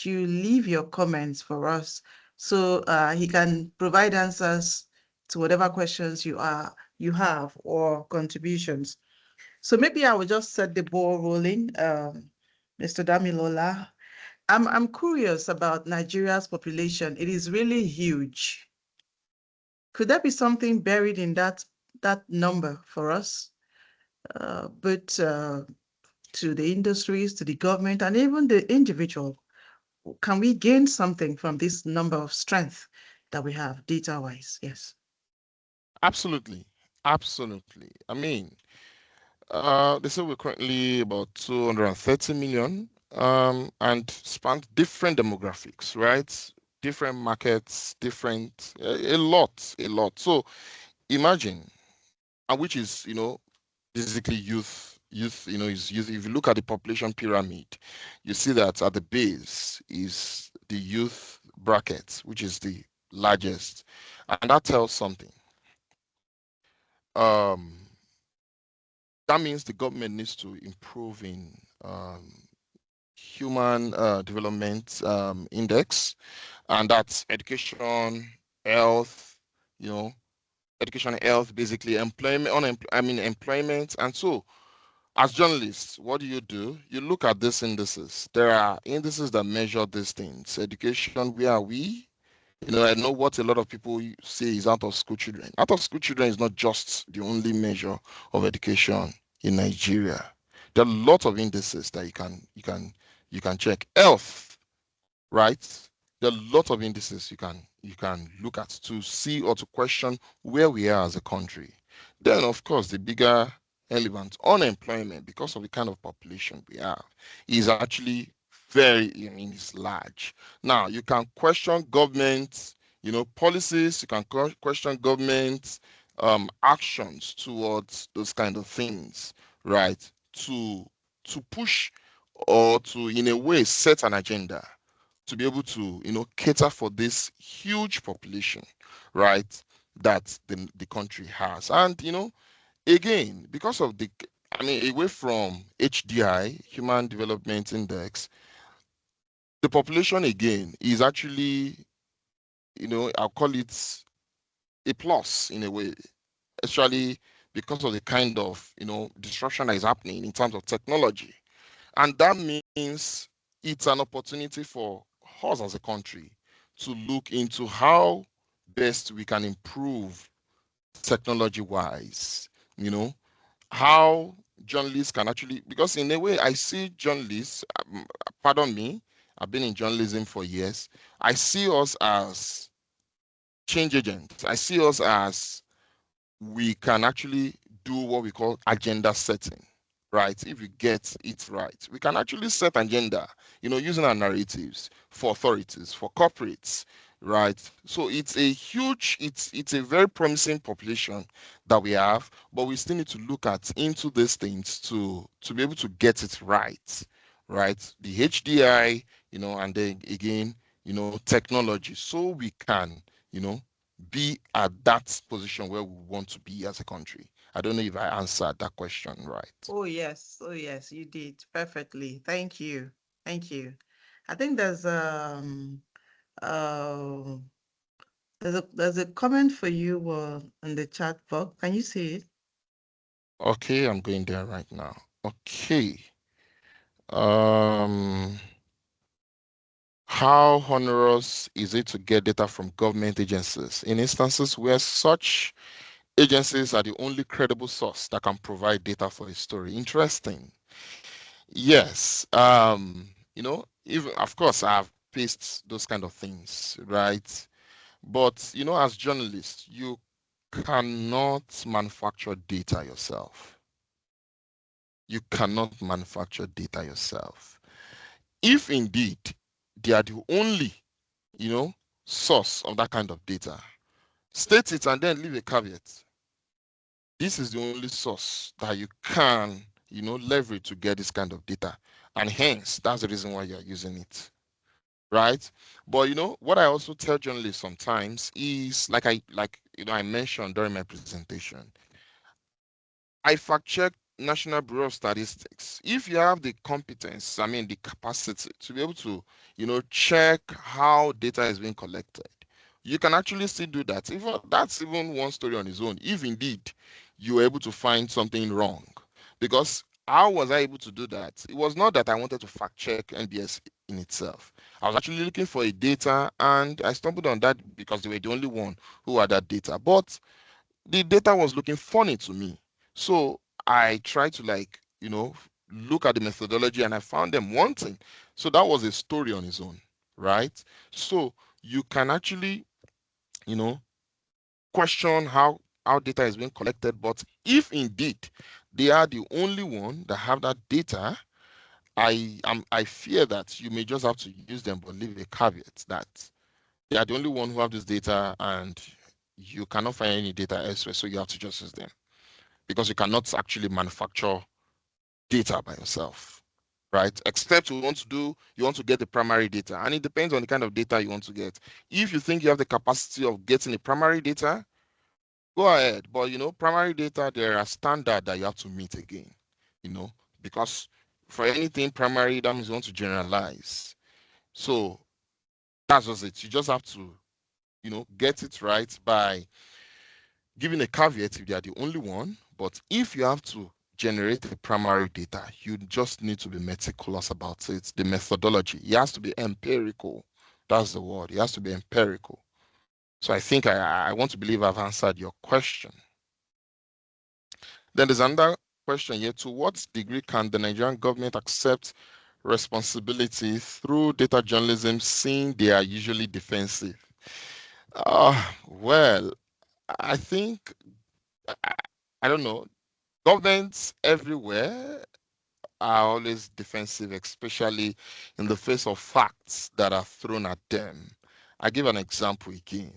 leave your comments for us, so he can provide answers to whatever questions you have or contributions. So maybe I will just set the ball rolling, Mr. Damilola. I'm curious about Nigeria's population. It is really huge. Could there be something buried in that number for us? But to the industries, to the government, and even the individual, can we gain something from this number of strength that we have data-wise? Yes. Absolutely. Absolutely. They say we're currently about 230 million, and span different demographics, right? Different markets, a lot. So imagine, and which is, basically youth, is youth. If you look at the population pyramid, you see that at the base is the youth bracket, which is the largest. And that tells something. Um, that means the government needs to improve in human development index, and that's education, health, you know, education, health, basically employment. And so, as journalists, what do? You look at these indices. There are indices that measure these things. Education, where are we? I know what a lot of people say is out of school children. Out of school children is not just the only measure of education in Nigeria. There are lots of indices that you can check. Health, right? There are a lot of indices you can look at to see or to question where we are as a country. Then, of course, the bigger element, unemployment, because of the kind of population we have, is actually it's large. Now, you can question government, policies. You can question government actions towards those kind of things, right? To push or to, in a way, set an agenda to be able to, cater for this huge population, right, that the country has. And, again, because of away from HDI, Human Development Index, the population again is actually, I'll call it a plus in a way, especially because of the kind of, disruption that is happening in terms of technology. And that means it's an opportunity for us as a country to look into how best we can improve technology-wise, how journalists can actually, because in a way I see journalists, pardon me, I've been in journalism for years. I see us as change agents. I see us as we can actually do what we call agenda setting, right? If you get it right, we can actually set agenda, using our narratives for authorities, for corporates, right? So it's a very promising population that we have, but we still need to look at into these things to be able to get it right? The HDI, and then again, technology, so we can, be at that position where we want to be as a country. I don't know if I answered that question right. Oh yes, you did perfectly. Thank you. Thank you. I think uh there's a comment for you in the chat box. Can you see it? Okay, I'm going there right now. Okay. Um, how onerous is it to get data from government agencies in instances where such agencies are the only credible source that can provide data for a story? Interesting. Yes. Even of course I've faced those kind of things, right? But as journalists, you cannot manufacture data yourself. You cannot manufacture data yourself. If indeed they are the only, source of that kind of data, state it and then leave a caveat. This is the only source that you can, leverage to get this kind of data. And hence, that's the reason why you're using it. Right. But what I also tell journalists sometimes is I mentioned during my presentation, I fact check National Bureau of Statistics. If you have the competence, I mean the capacity to be able to, check how data is being collected, you can actually still do that. Even that's even one story on its own. If indeed you were able to find something wrong, because how was I able to do that? It was not that I wanted to fact check NBS in itself. I was actually looking for a data, and I stumbled on that because they were the only one who had that data. But the data was looking funny to me. So I tried to look at the methodology, and I found them wanting. So that was a story on its own, right? So you can actually, you know, question how data is being collected, but if indeed they are the only one that have that data, I fear that you may just have to use them, but leave a caveat that they are the only one who have this data, and you cannot find any data elsewhere, so you have to just use them, because you cannot actually manufacture data by yourself, right? Except you want to get the primary data, and it depends on the kind of data you want to get. If you think you have the capacity of getting the primary data, go ahead. But primary data, there are standards that you have to meet again, you know, because for anything primary, that means you want to generalize. So that's just it. You just have to, get it right by giving a caveat if they are the only one. But if you have to generate the primary data, you just need to be meticulous about it. The methodology, it has to be empirical. That's the word. It has to be empirical. So I think I want to believe I've answered your question. Then there's another question here. To what degree can the Nigerian government accept responsibility through data journalism, seeing they are usually defensive? Well, I think, I, I don't know, governments everywhere are always defensive, especially in the face of facts that are thrown at them. I give an example again.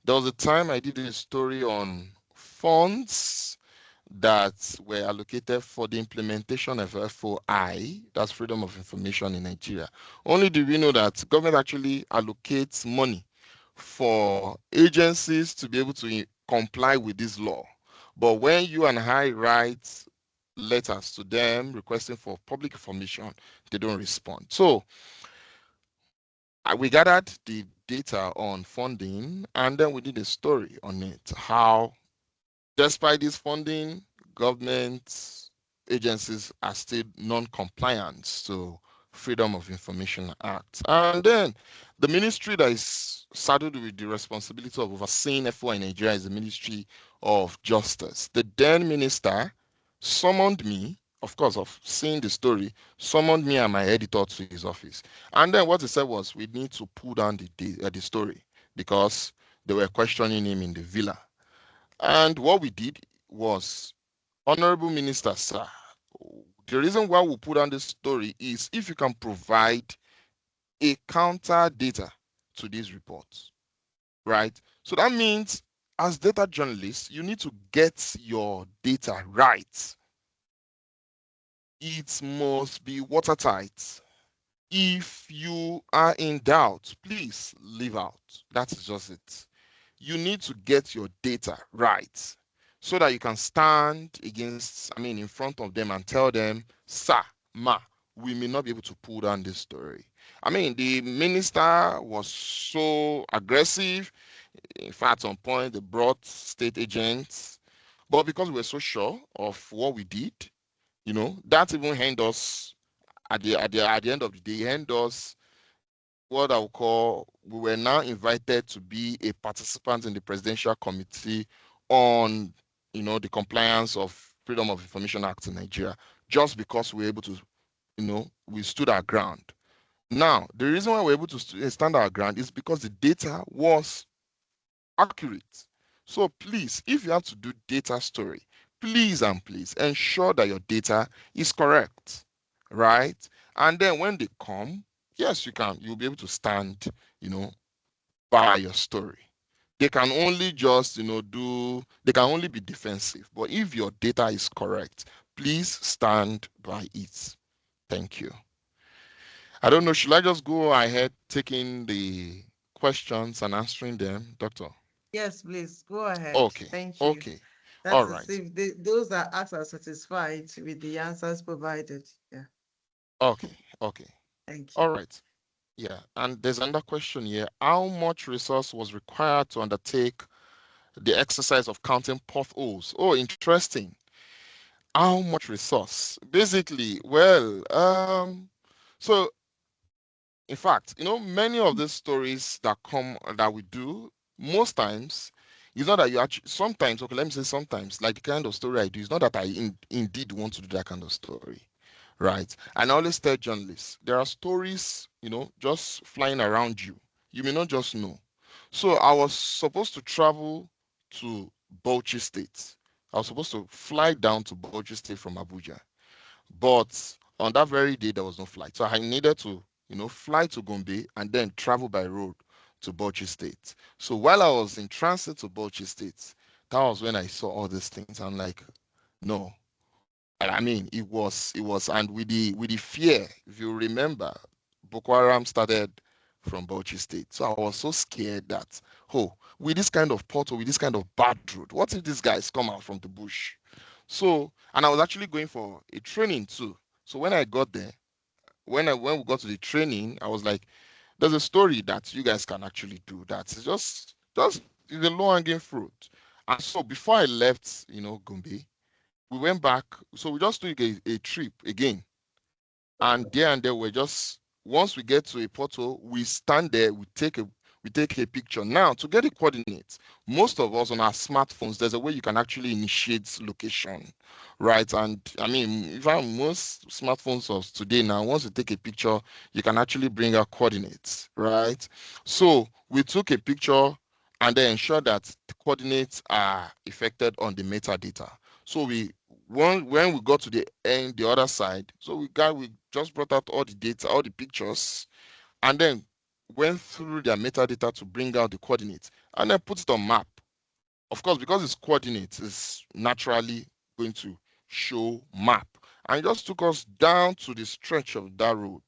There was a time I did a story on funds that were allocated for the implementation of FOI, that's Freedom of Information in Nigeria. Only do we know that government actually allocates money for agencies to be able to comply with this law. But when you and I write letters to them requesting for public information, they don't respond. So we gathered the data on funding, and then we did a story on it, how despite this funding, government agencies are still non-compliant to Freedom of Information Act. And then the ministry that is saddled with the responsibility of overseeing FOI in Nigeria is the Ministry of Justice. The then minister summoned me, of course, of seeing the story, summoned me and my editor to his office. And then what he said was, we need to pull down the story because they were questioning him in the villa. And what we did was, Honorable Minister, sir, the reason why we put down this story is if you can provide a counter data to these reports, right? So that means as data journalists, you need to get your data right. It must be watertight. If you are in doubt, please leave out. That is just it. You need to get your data right so that you can stand in front of them and tell them, sir, ma, we may not be able to pull down this story. The minister was so aggressive. In fact, on point, they brought state agents. But because we were so sure of what we did, that even hand us at the end of the day, hand us what I would call, we were now invited to be a participant in the Presidential Committee on, the compliance of Freedom of Information Act in Nigeria, just because we were able to, we stood our ground. Now, the reason why we're able to stand our ground is because the data was accurate. So please, if you have to do data story, please and please ensure that your data is correct, right? And then when they come, yes, you'll be able to stand, by your story. They can only just, they can only be defensive. But if your data is correct, please stand by it. Thank you. I don't know, should I just go ahead taking the questions and answering them, Doctor? Yes, please go ahead. Okay, Thank you. okay, all That is right, if those that asked are satisfied with the answers provided. Yeah, okay, okay, thank you. all right. Yeah, and there's another question here. How much resource was required to undertake the exercise of counting potholes? Oh, interesting. How much resource? Basically, well, so in fact, many of these stories that we do, most times, it's not that you actually, sometimes, okay, let me say sometimes, like the kind of story I do, it's not that I indeed want to do that kind of story, right? And I always tell journalists, there are stories, just flying around you. You may not just know. So I was supposed to travel to Bauchi State. I was supposed to fly down to Bauchi State from Abuja. But on that very day, there was no flight. So I needed to, fly to Gombe and then travel by road to Bauchi State. So while I was in transit to Bauchi State, that was when I saw all these things. I'm like, no. It was, and with the fear, if you remember, Boko Haram started from Bauchi State. So I was so scared that, oh, with this kind of portal, with this kind of bad road, what if these guys come out from the bush? So, and I was actually going for a training too. So when I got there, when we got to the training, I was like, there's a story that you guys can actually do that is just the low hanging fruit. And so before I left, Gombe, we went back. So we just took a trip again. And there we're just, once we get to a portal, we stand there, we take a picture. Now, to get the coordinates, most of us on our smartphones, there's a way you can actually initiate location, right? And most smartphones of today now, once you take a picture, you can actually bring out coordinates, right? So we took a picture and then ensure that the coordinates are affected on the metadata. So when we got to the end, the other side, so we just brought out all the data, all the pictures, and then went through their metadata to bring out the coordinates and then put it on map. Of course, because it's coordinates, it's naturally going to show map. And it just took us down to the stretch of that road.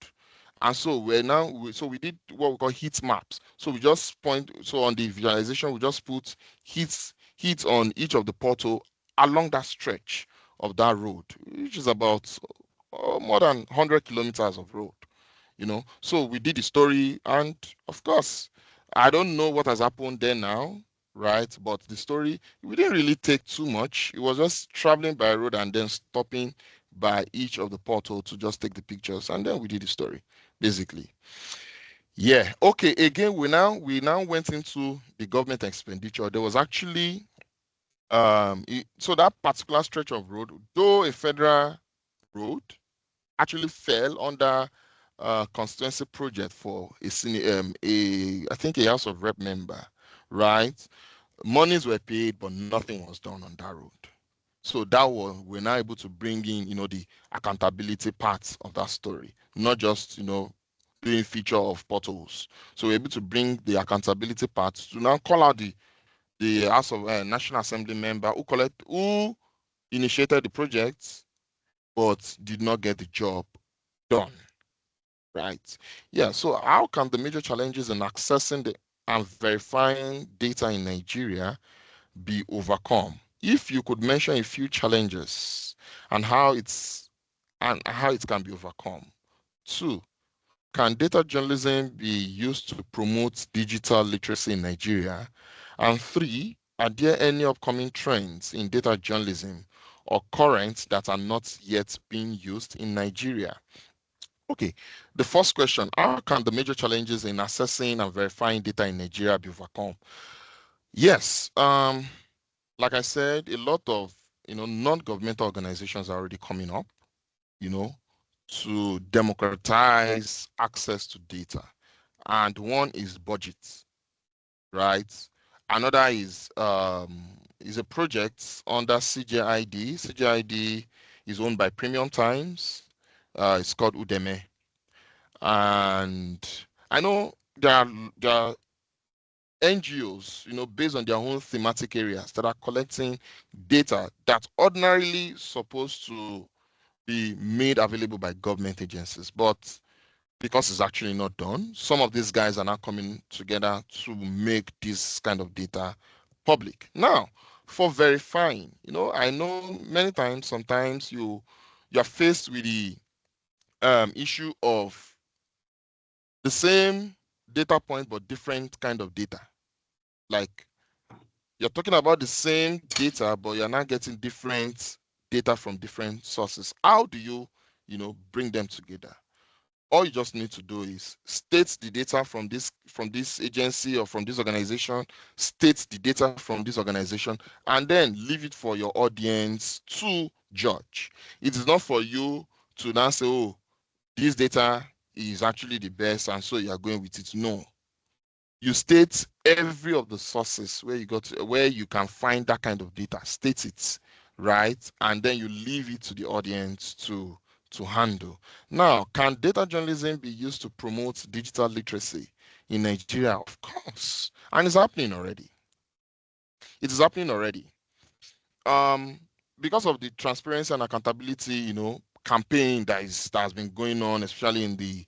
And so we did what we call heat maps. So we just on the visualization, we just put heat on each of the portal along that stretch of that road, which is about more than 100 kilometers of road. So we did the story, and of course, I don't know what has happened there now, right? But the story, we didn't really take too much. It was just traveling by road and then stopping by each of the portal to just take the pictures, and then we did the story, basically. Yeah. Okay. Again, we now went into the government expenditure. There was actually so that particular stretch of road, though a federal road, actually fell under constituency project for I think a House of Rep member, right? Monies were paid, but nothing was done on that road. So that was we're now able to bring in, the accountability parts of that story, not just doing feature of potholes. So we're able to bring the accountability parts to now call out the House of National Assembly member who initiated the project but did not get the job done. Right. Yeah. So how can the major challenges in accessing and verifying data in Nigeria be overcome? If you could mention a few challenges and how it can be overcome. Two, can data journalism be used to promote digital literacy in Nigeria? And three, are there any upcoming trends in data journalism or currents that are not yet being used in Nigeria? Okay, the first question, how can the major challenges in assessing and verifying data in Nigeria be overcome? Yes, like I said, a lot of non-governmental organizations are already coming up, you know, to democratize access to data. And one is budget, right? Another is a project under CJID. CJID is owned by Premium Times. It's called Udeme. And I know there are NGOs, based on their own thematic areas that are collecting data that ordinarily supposed to be made available by government agencies, but because it's actually not done, some of these guys are now coming together to make this kind of data public. Now, for verifying, I know many times, sometimes you're faced with the issue of the same data point but different kind of data. Like you're talking about the same data, but you're not getting different data from different sources. How do bring them together? All you just need to do is state the data from this agency or from this organization, state the data from this organization, and then leave it for your audience to judge. It is not for you to now say, oh, this data is actually the best, and so you are going with it. No, you state every of the sources where you can find that kind of data, state it, right? And then you leave it to the audience to handle. Now, can data journalism be used to promote digital literacy in Nigeria? Of course. And it's happening already. It is happening already. Because of the transparency and accountability, campaign that has been going on, especially in the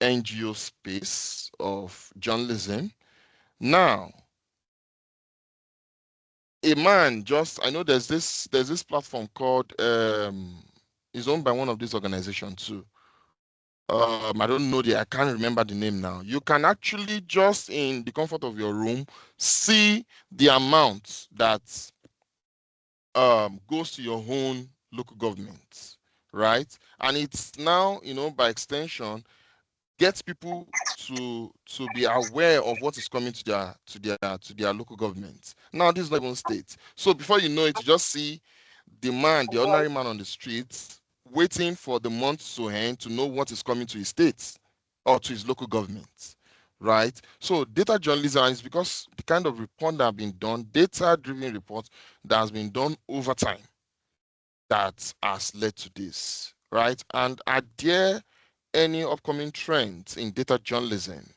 NGO space of journalism. Now, I know there's this platform called is owned by one of these organizations too. I don't know I can't remember the name now. You can actually just in the comfort of your room see the amount that goes to your own local government, right? And it's now, by extension, gets people to be aware of what is coming to their local government. Now, this is not even state. So before you know it, you just see the ordinary man on the streets, waiting for the month to end to know what is coming to his state or to his local government, right? So data journalism is because the kind of report that have been done, data-driven reports that has been done over time that has led to this, right? And are there any upcoming trends in data journalism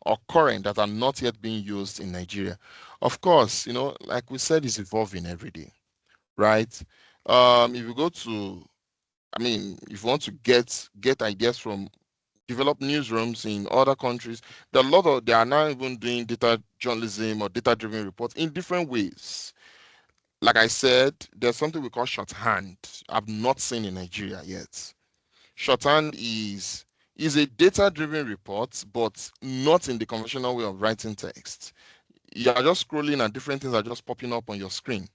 or current that are not yet being used in Nigeria? Of course, like we said, it's evolving every day, right? If you go to, if you want to get ideas from developed newsrooms in other countries, they are now even doing data journalism or data-driven reports in different ways. Like I said, there's something we call shorthand. I've not seen in Nigeria yet. Shorthand is a data-driven report, but not in the conventional way of writing text. You are just scrolling and different things are just popping up on your screen,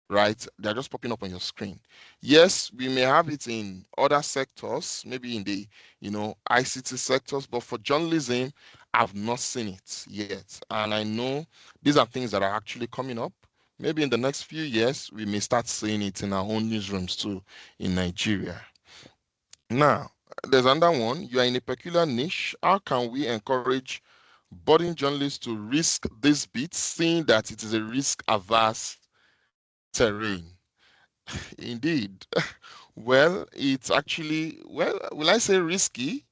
right? They're just popping up on your screen. Yes, we may have it in other sectors, maybe in the ICT sectors, but for journalism, I've not seen it yet. And I know these are things that are actually coming up. Maybe in the next few years, we may start seeing it in our own newsrooms too in Nigeria. Now, there's another one. You are in a peculiar niche. How can we encourage budding journalists to risk this bit, seeing that it is a risk averse terrain? Indeed. Well, it's actually, well, will I say risky?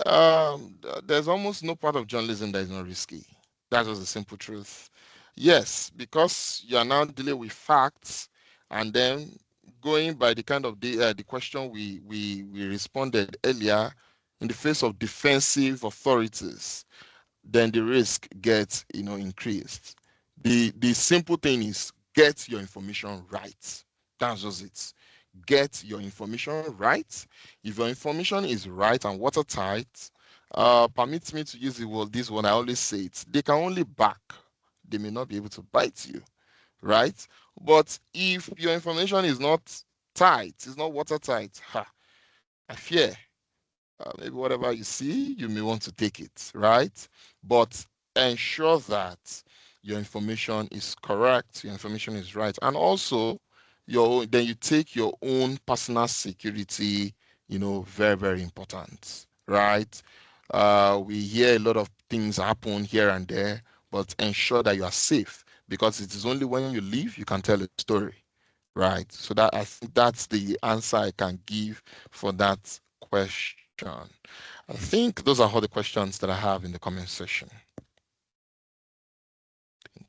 There's almost no part of journalism that is not risky. That's just the simple truth. Yes, because you are now dealing with facts, and then going by the kind of the question we responded earlier, in the face of defensive authorities, then the risk gets increased. The simple thing is get your information right. That's just it. Get your information right. If your information is right and watertight, permit me to use the word, this one I always say it, they can only back, they may not be able to bite you, right? But if your information is not tight, it's not watertight, I fear maybe whatever you see, you may want to take it, right? But ensure that your information is correct, your information is right, and also then you take your own personal security, very, very important, right? We hear a lot of things happen here and there, but ensure that you are safe because it is only when you leave you can tell a story, right? So that I think that's the answer I can give for that question. I think those are all the questions that I have in the comment section.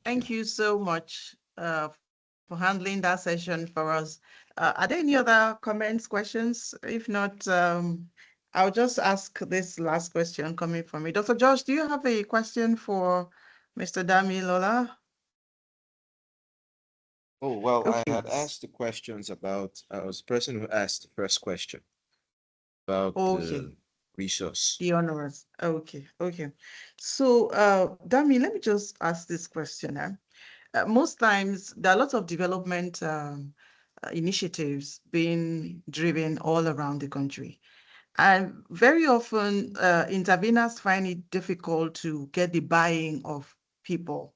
Thank you so much for handling that session for us. Are there any other comments, questions? If not, I'll just ask this last question coming from me. Dr. Josh, do you have a question for Mr. Damilola? Oh, well, I Okay. had asked the questions about, I was the person who asked the first question about Okay. the resource. The honorers. Okay. Okay. So, Dami, let me just ask this question. Most times, there are lots of development initiatives being driven all around the country. And very often, interveners find it difficult to get the buy-in of people,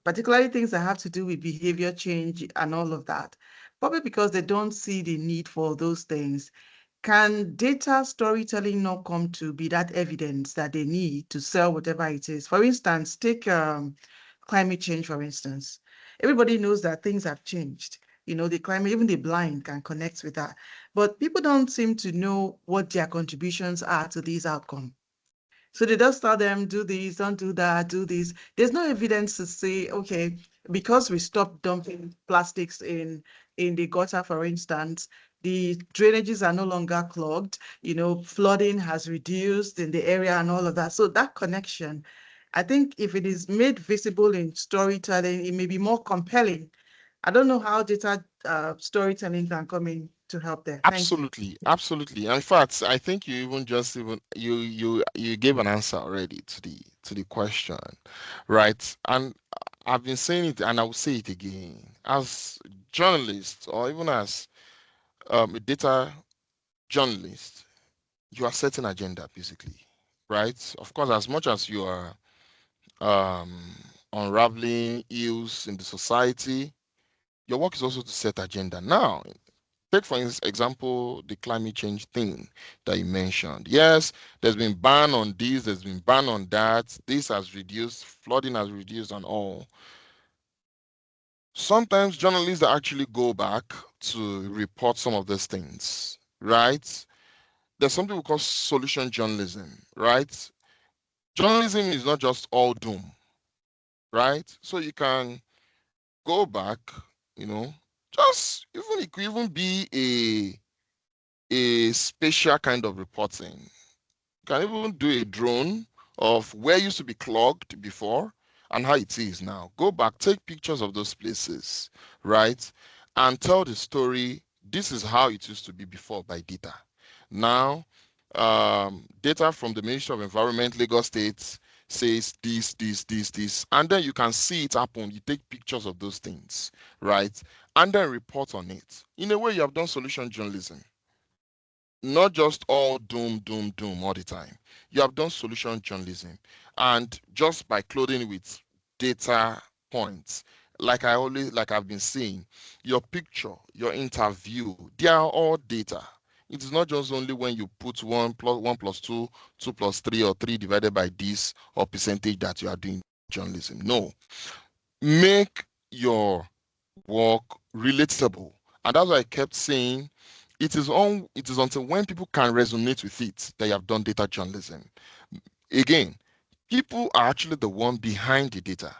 particularly things that have to do with behavior change and all of that, probably because they don't see the need for those things. Can data storytelling not come to be that evidence that they need to sell whatever it is? For instance, take climate change, for instance. Everybody knows that things have changed. The climate, even the blind can connect with that. But people don't seem to know what their contributions are to these outcomes. So they just tell them, do this, don't do that, do this. There's no evidence to say, okay, because we stopped dumping plastics in the gutter, for instance, the drainages are no longer clogged, flooding has reduced in the area and all of that. So that connection, I think if it is made visible in storytelling, it may be more compelling. I don't know how data storytelling can come in to help there. Thank you. Absolutely, absolutely. In fact, I think you even just even you gave an answer already to the question, right? And I've been saying it, and I will say it again. As journalists, or even as a data journalist, you are setting agenda basically, right? Of course, as much as you are um, unraveling ills in the society, your work is also to set agenda. Now, take for example the climate change thing that you mentioned. Yes, there's been ban on this, there's been ban on that. This has reduced, flooding has reduced, and all. Sometimes journalists actually go back to report some of these things, right? There's something we call solution journalism, right? Journalism is not just all doom, right? So you can go back, you know, just even it could even be a spatial kind of reporting. You can even do a drone of where it used to be clogged before and how it is now. Go back, take pictures of those places, right? And tell the story. This is how it used to be before by data. Now, data from the Ministry of Environment, Lagos State says this, and then you can see it happen. You take pictures of those things, right? And then report on it. In a way, you have done solution journalism. not just all doom, doom, doom all the time. You have done solution journalism, and just by clothing it with data points, like I've been saying, your picture, your interview, they are all data. It is not just only when you put 1 plus 1 plus 2, 2 plus 3, or 3 divided by this or percentage that you are doing journalism. No, make your work relatable. And that's why I kept saying it is until when people can resonate with it that you have done data journalism. Again, people are actually the one behind the data.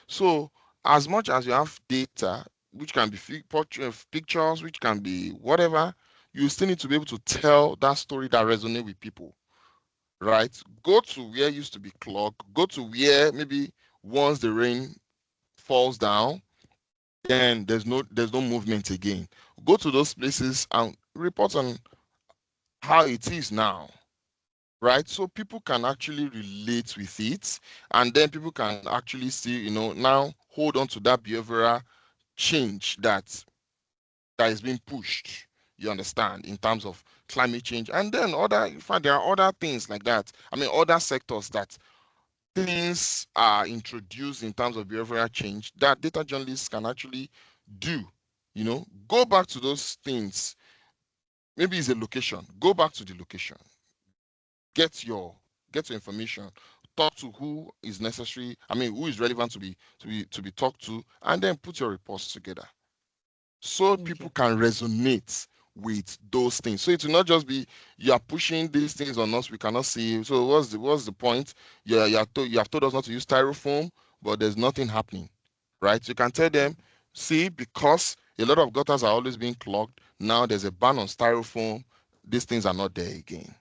So as much as you have data, which can be pictures, which can be whatever, you still need to be able to tell that story that resonates with people, right? Go to where used to be clogged, go to where maybe once the rain falls down, then there's no movement again. Go to those places and report on how it is now, right? So people can actually relate with it, and then people can actually see, now hold on to that behavioral change that is being pushed. You understand, in terms of climate change, and then in fact, there are other things like that. I mean, other sectors that things are introduced in terms of behavioral change that data journalists can actually do. Go back to those things. Maybe it's a location. Go back to the location. Get your get your information. Talk to who is necessary. I mean, who is relevant to be talked to, and then put your reports together so people Okay. can resonate with those things. So it will not just be you are pushing these things on us, we cannot see. So what's the point? You have told us not to use styrofoam, but there's nothing happening, right? You can tell them, see, because a lot of gutters are always being clogged. Now there's a ban on styrofoam. These things are not there again,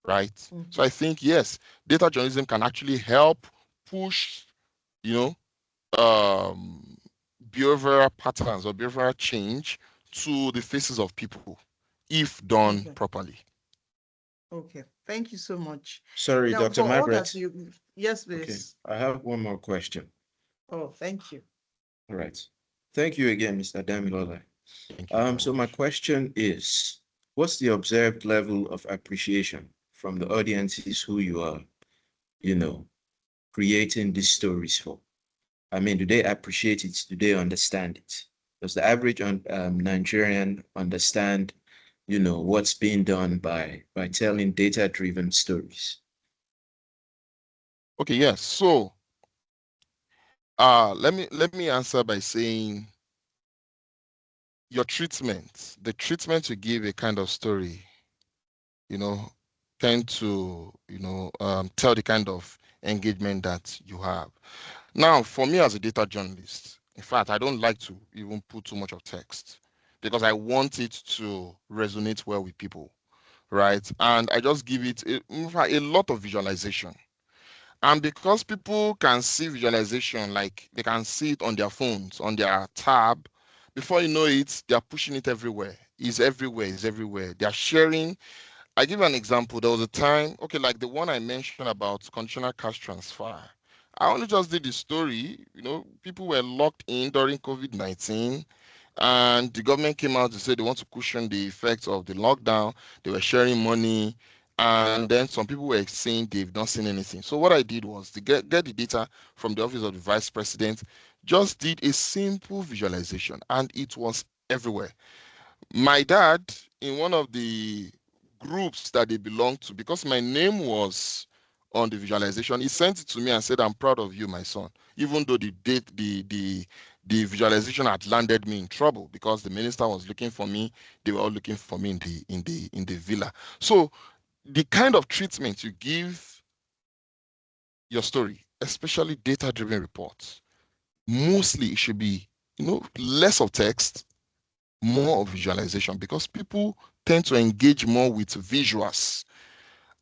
right? So Mm-hmm. I think yes, data journalism can actually help push, you know, um, behavioral patterns or behavioral change to the faces of people if done Okay. properly. Okay. Thank you so much. Sorry, Now, Dr. for all that Margaret. you, yes, Okay, please. I have one more question. Oh, thank you. All right. Thank you again, Mr. Damilola. Thank you very So my much. question is, what's the observed level of appreciation from the audiences who you are, you know, creating these stories for? I mean, do they appreciate it? Do they understand it? Does the average Nigerian understand, what's being done by telling data-driven stories? Okay, yes. So let me answer by saying the treatment you give a kind of story, you know, tend to, tell the kind of engagement that you have. Now, for me as a data journalist, in fact, I don't like to even put too much of text because I want it to resonate well with people, right? And I just give it in fact, a lot of visualization. And because people can see visualization, like they can see it on their phones, on their tab, before you know it, they are pushing it everywhere. It's everywhere, it's everywhere. They are sharing. I give an example. There was a time, okay, like the one I mentioned about conditional cash transfer. I only just did the story. People were locked in during COVID-19, and the government came out to say they want to cushion the effects of the lockdown. They were sharing money, and then some people were saying they've not seen anything. So what I did was to get the data from the office of the vice president, just did a simple visualization, and it was everywhere. My dad, in one of the groups that they belonged to, because my name was on the visualization, he sent it to me and said, I'm proud of you, my son. Even though the visualization had landed me in trouble because the minister was looking for me, they were all looking for me in the villa. So the kind of treatment you give your story, especially data-driven reports, mostly it should be, less of text, more of visualization, because people tend to engage more with visuals.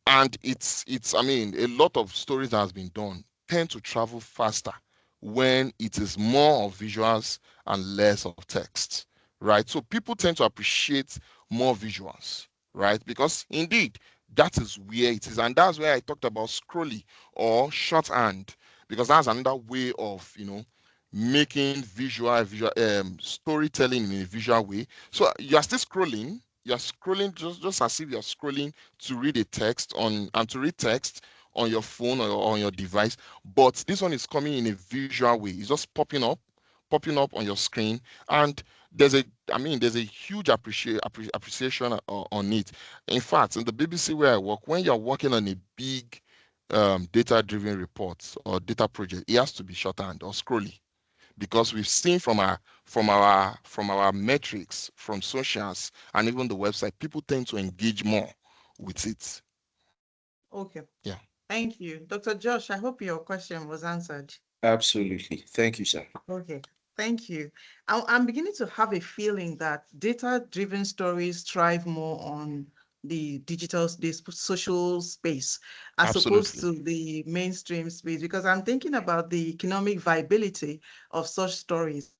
And it's I mean, a lot of stories that has been done tend to travel faster when it is more of visuals and less of text, right? So people tend to appreciate more visuals, right? Because indeed that is where it is, and that's where I talked about scrolly or shorthand, because that's another way of making visual storytelling in a visual way. So you are still scrolling, you're scrolling just as if you're scrolling to read a text on and to read text on your phone or on your device, but this one is coming in a visual way. It's just popping up on your screen, and there's a huge appreciation on it. In fact, in the BBC where I work, when you're working on a big data-driven report or data project, it has to be shorthand or scrolly, because we've seen from our metrics, from socials and even the website, people tend to engage more with it. Okay. Yeah, Thank you. Dr. Josh, I hope your question was answered. Absolutely. Thank you, sir. Okay. Thank you. I'm beginning to have a feeling that data-driven stories thrive more on the social space as opposed absolutely. to the mainstream space, because I'm thinking about the economic viability of such stories.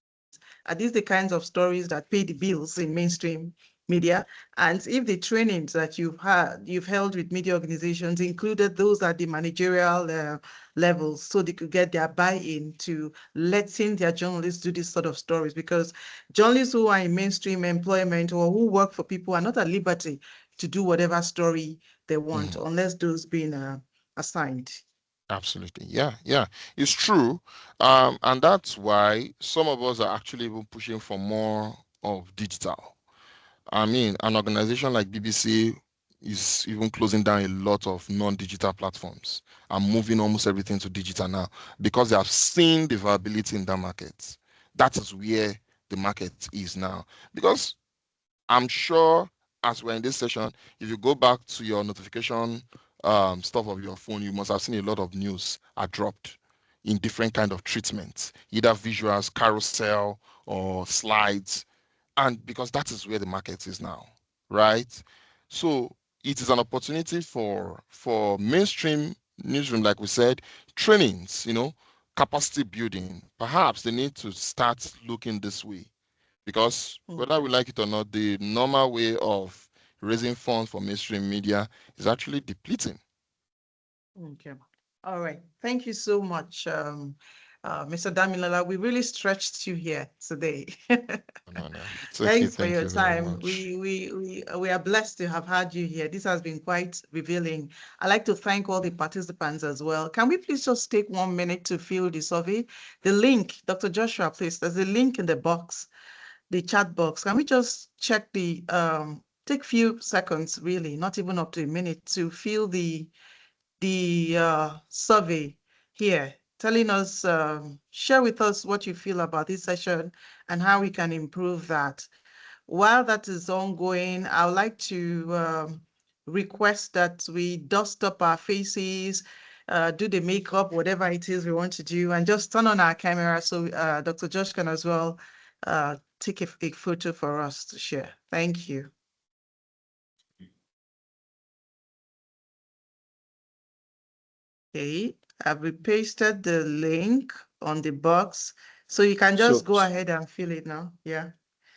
Are these the kinds of stories that pay the bills in mainstream media? And if the trainings that you've held with media organizations included those at the managerial levels, so they could get their buy-in to letting their journalists do this sort of stories, because journalists who are in mainstream employment or who work for people are not at liberty to do whatever story they want Mhm. unless those being assigned. Absolutely. Yeah, yeah. It's true. And that's why some of us are actually even pushing for more of digital. I mean, an organization like BBC is even closing down a lot of non-digital platforms and moving almost everything to digital now, because they have seen the viability in that market. That is where the market is now. Because I'm sure, as we're in this session, if you go back to your notification stuff of your phone, you must have seen a lot of news are dropped in different kind of treatments, either visuals, carousel, or slides. And because that is where the market is now, right? So it is an opportunity for mainstream newsroom, like we said, trainings, capacity building. Perhaps they need to start looking this way, because whether we Okay. like it or not, the normal way of raising funds for mainstream media is actually depleting. Okay. All right. Thank you so much, Mr. Damilola. We really stretched you here today. No, no. It's okay. Thanks for Thank your you very time. much. We are blessed to have had you here. This has been quite revealing. I'd like to thank all the participants as well. Can we please just take 1 minute to fill the survey? The link, Dr. Joshua, please, there's a link in the box, the chat box. Can we just check take few seconds, really, not even up to a minute, to fill the survey here, telling us, share with us what you feel about this session and how we can improve that. While that is ongoing, I would like to request that we dust up our faces, do the makeup, whatever it is we want to do, and just turn on our camera so Dr. Josh can as well take a photo for us to share. Thank you. Okay, I've repasted the link on the box, so you can just So, go ahead and fill it now. Yeah,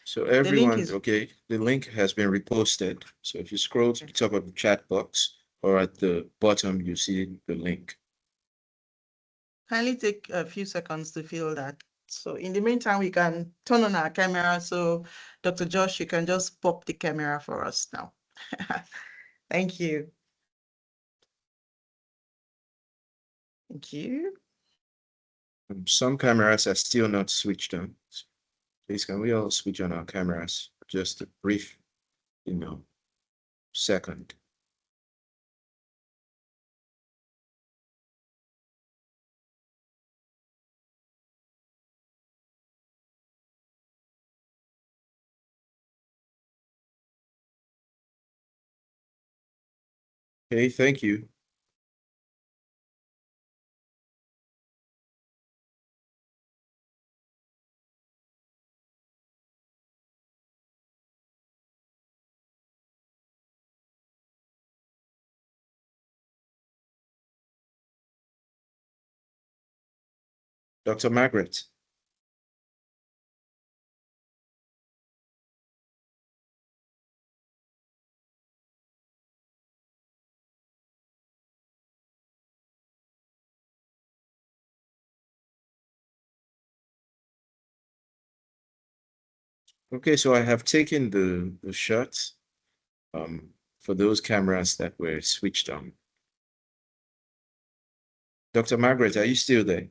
so the link everyone, is okay, the link has been reposted. So if you scroll to the top of the chat box or at the bottom, you see the link. kindly take a few seconds to fill that. So in the meantime, we can turn on our camera. So Dr. Josh, you can just pop the camera for us now. Thank you. Thank you. Some cameras are still not switched on. Please, can we all switch on our cameras? Just a brief, second. Okay, thank you. Dr. Margaret. Okay, so I have taken the shot. for those cameras that were switched on. Dr. Margaret, are you still there?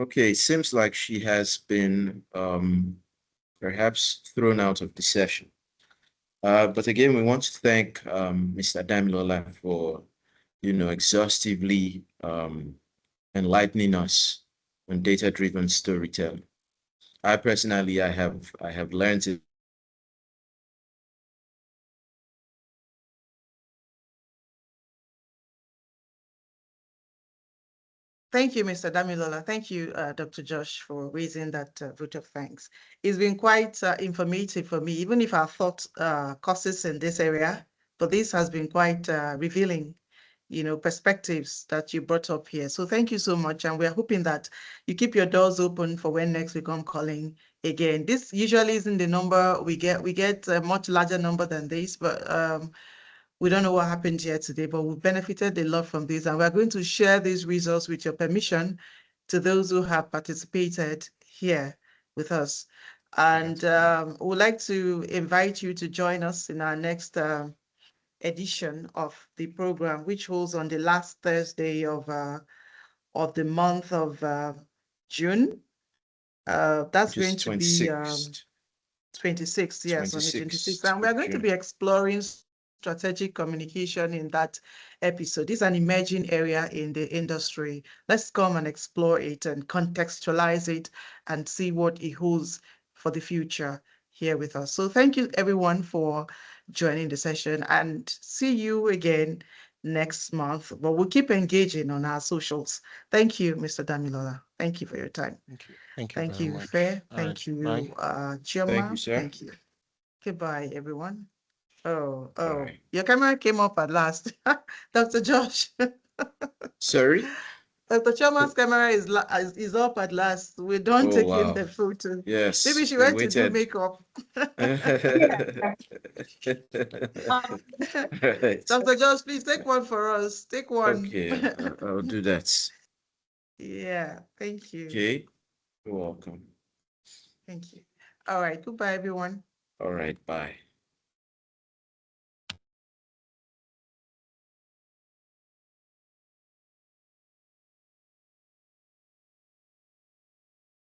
Okay, it seems like she has been perhaps thrown out of the session. But again, we want to thank Mr. Damilola for, exhaustively enlightening us on data-driven storytelling. I personally, I have learned it. Thank you, Mr. Damilola. Thank you, Dr. Josh, for raising that vote of thanks. It's been quite informative for me, even if I thought courses in this area, but this has been quite revealing, perspectives that you brought up here. So thank you so much. And we're hoping that you keep your doors open for when next we come calling again. This usually isn't the number we get. We get a much larger number than this, but we don't know what happened here today, but we've benefited a lot from this. And we're going to share these results with your permission to those who have participated here with us. And we'd like to invite you to join us in our next edition of the program, which holds on the last Thursday of the month of June. That's going to be 26th, yes, on the 26th. And we're going to be exploring strategic communication in that episode. This is an emerging area in the industry. Let's come and explore it and contextualize it and see what it holds for the future here with us. So thank you everyone for joining the session, and see you again next month. But we'll keep engaging on our socials. Thank you, Mr. Damilola. Thank you for your time. Thank you. Thank you Thank very you, much. Fair. All Thank right. you, Bye. Thank you, Chioma. sir. Thank you. Goodbye, everyone. Oh, Bye. your camera came up at last. Dr. Josh. Sorry? Dr. Chioma's camera is up at last. We're done Oh, taking wow. the photo. Yes, Maybe she we went to do waited. makeup. Right. Dr. Josh, please take one for us. Take one. Okay, I'll do that. Yeah, thank you. Okay, you're welcome. Thank you. All right, goodbye, everyone. All right, bye.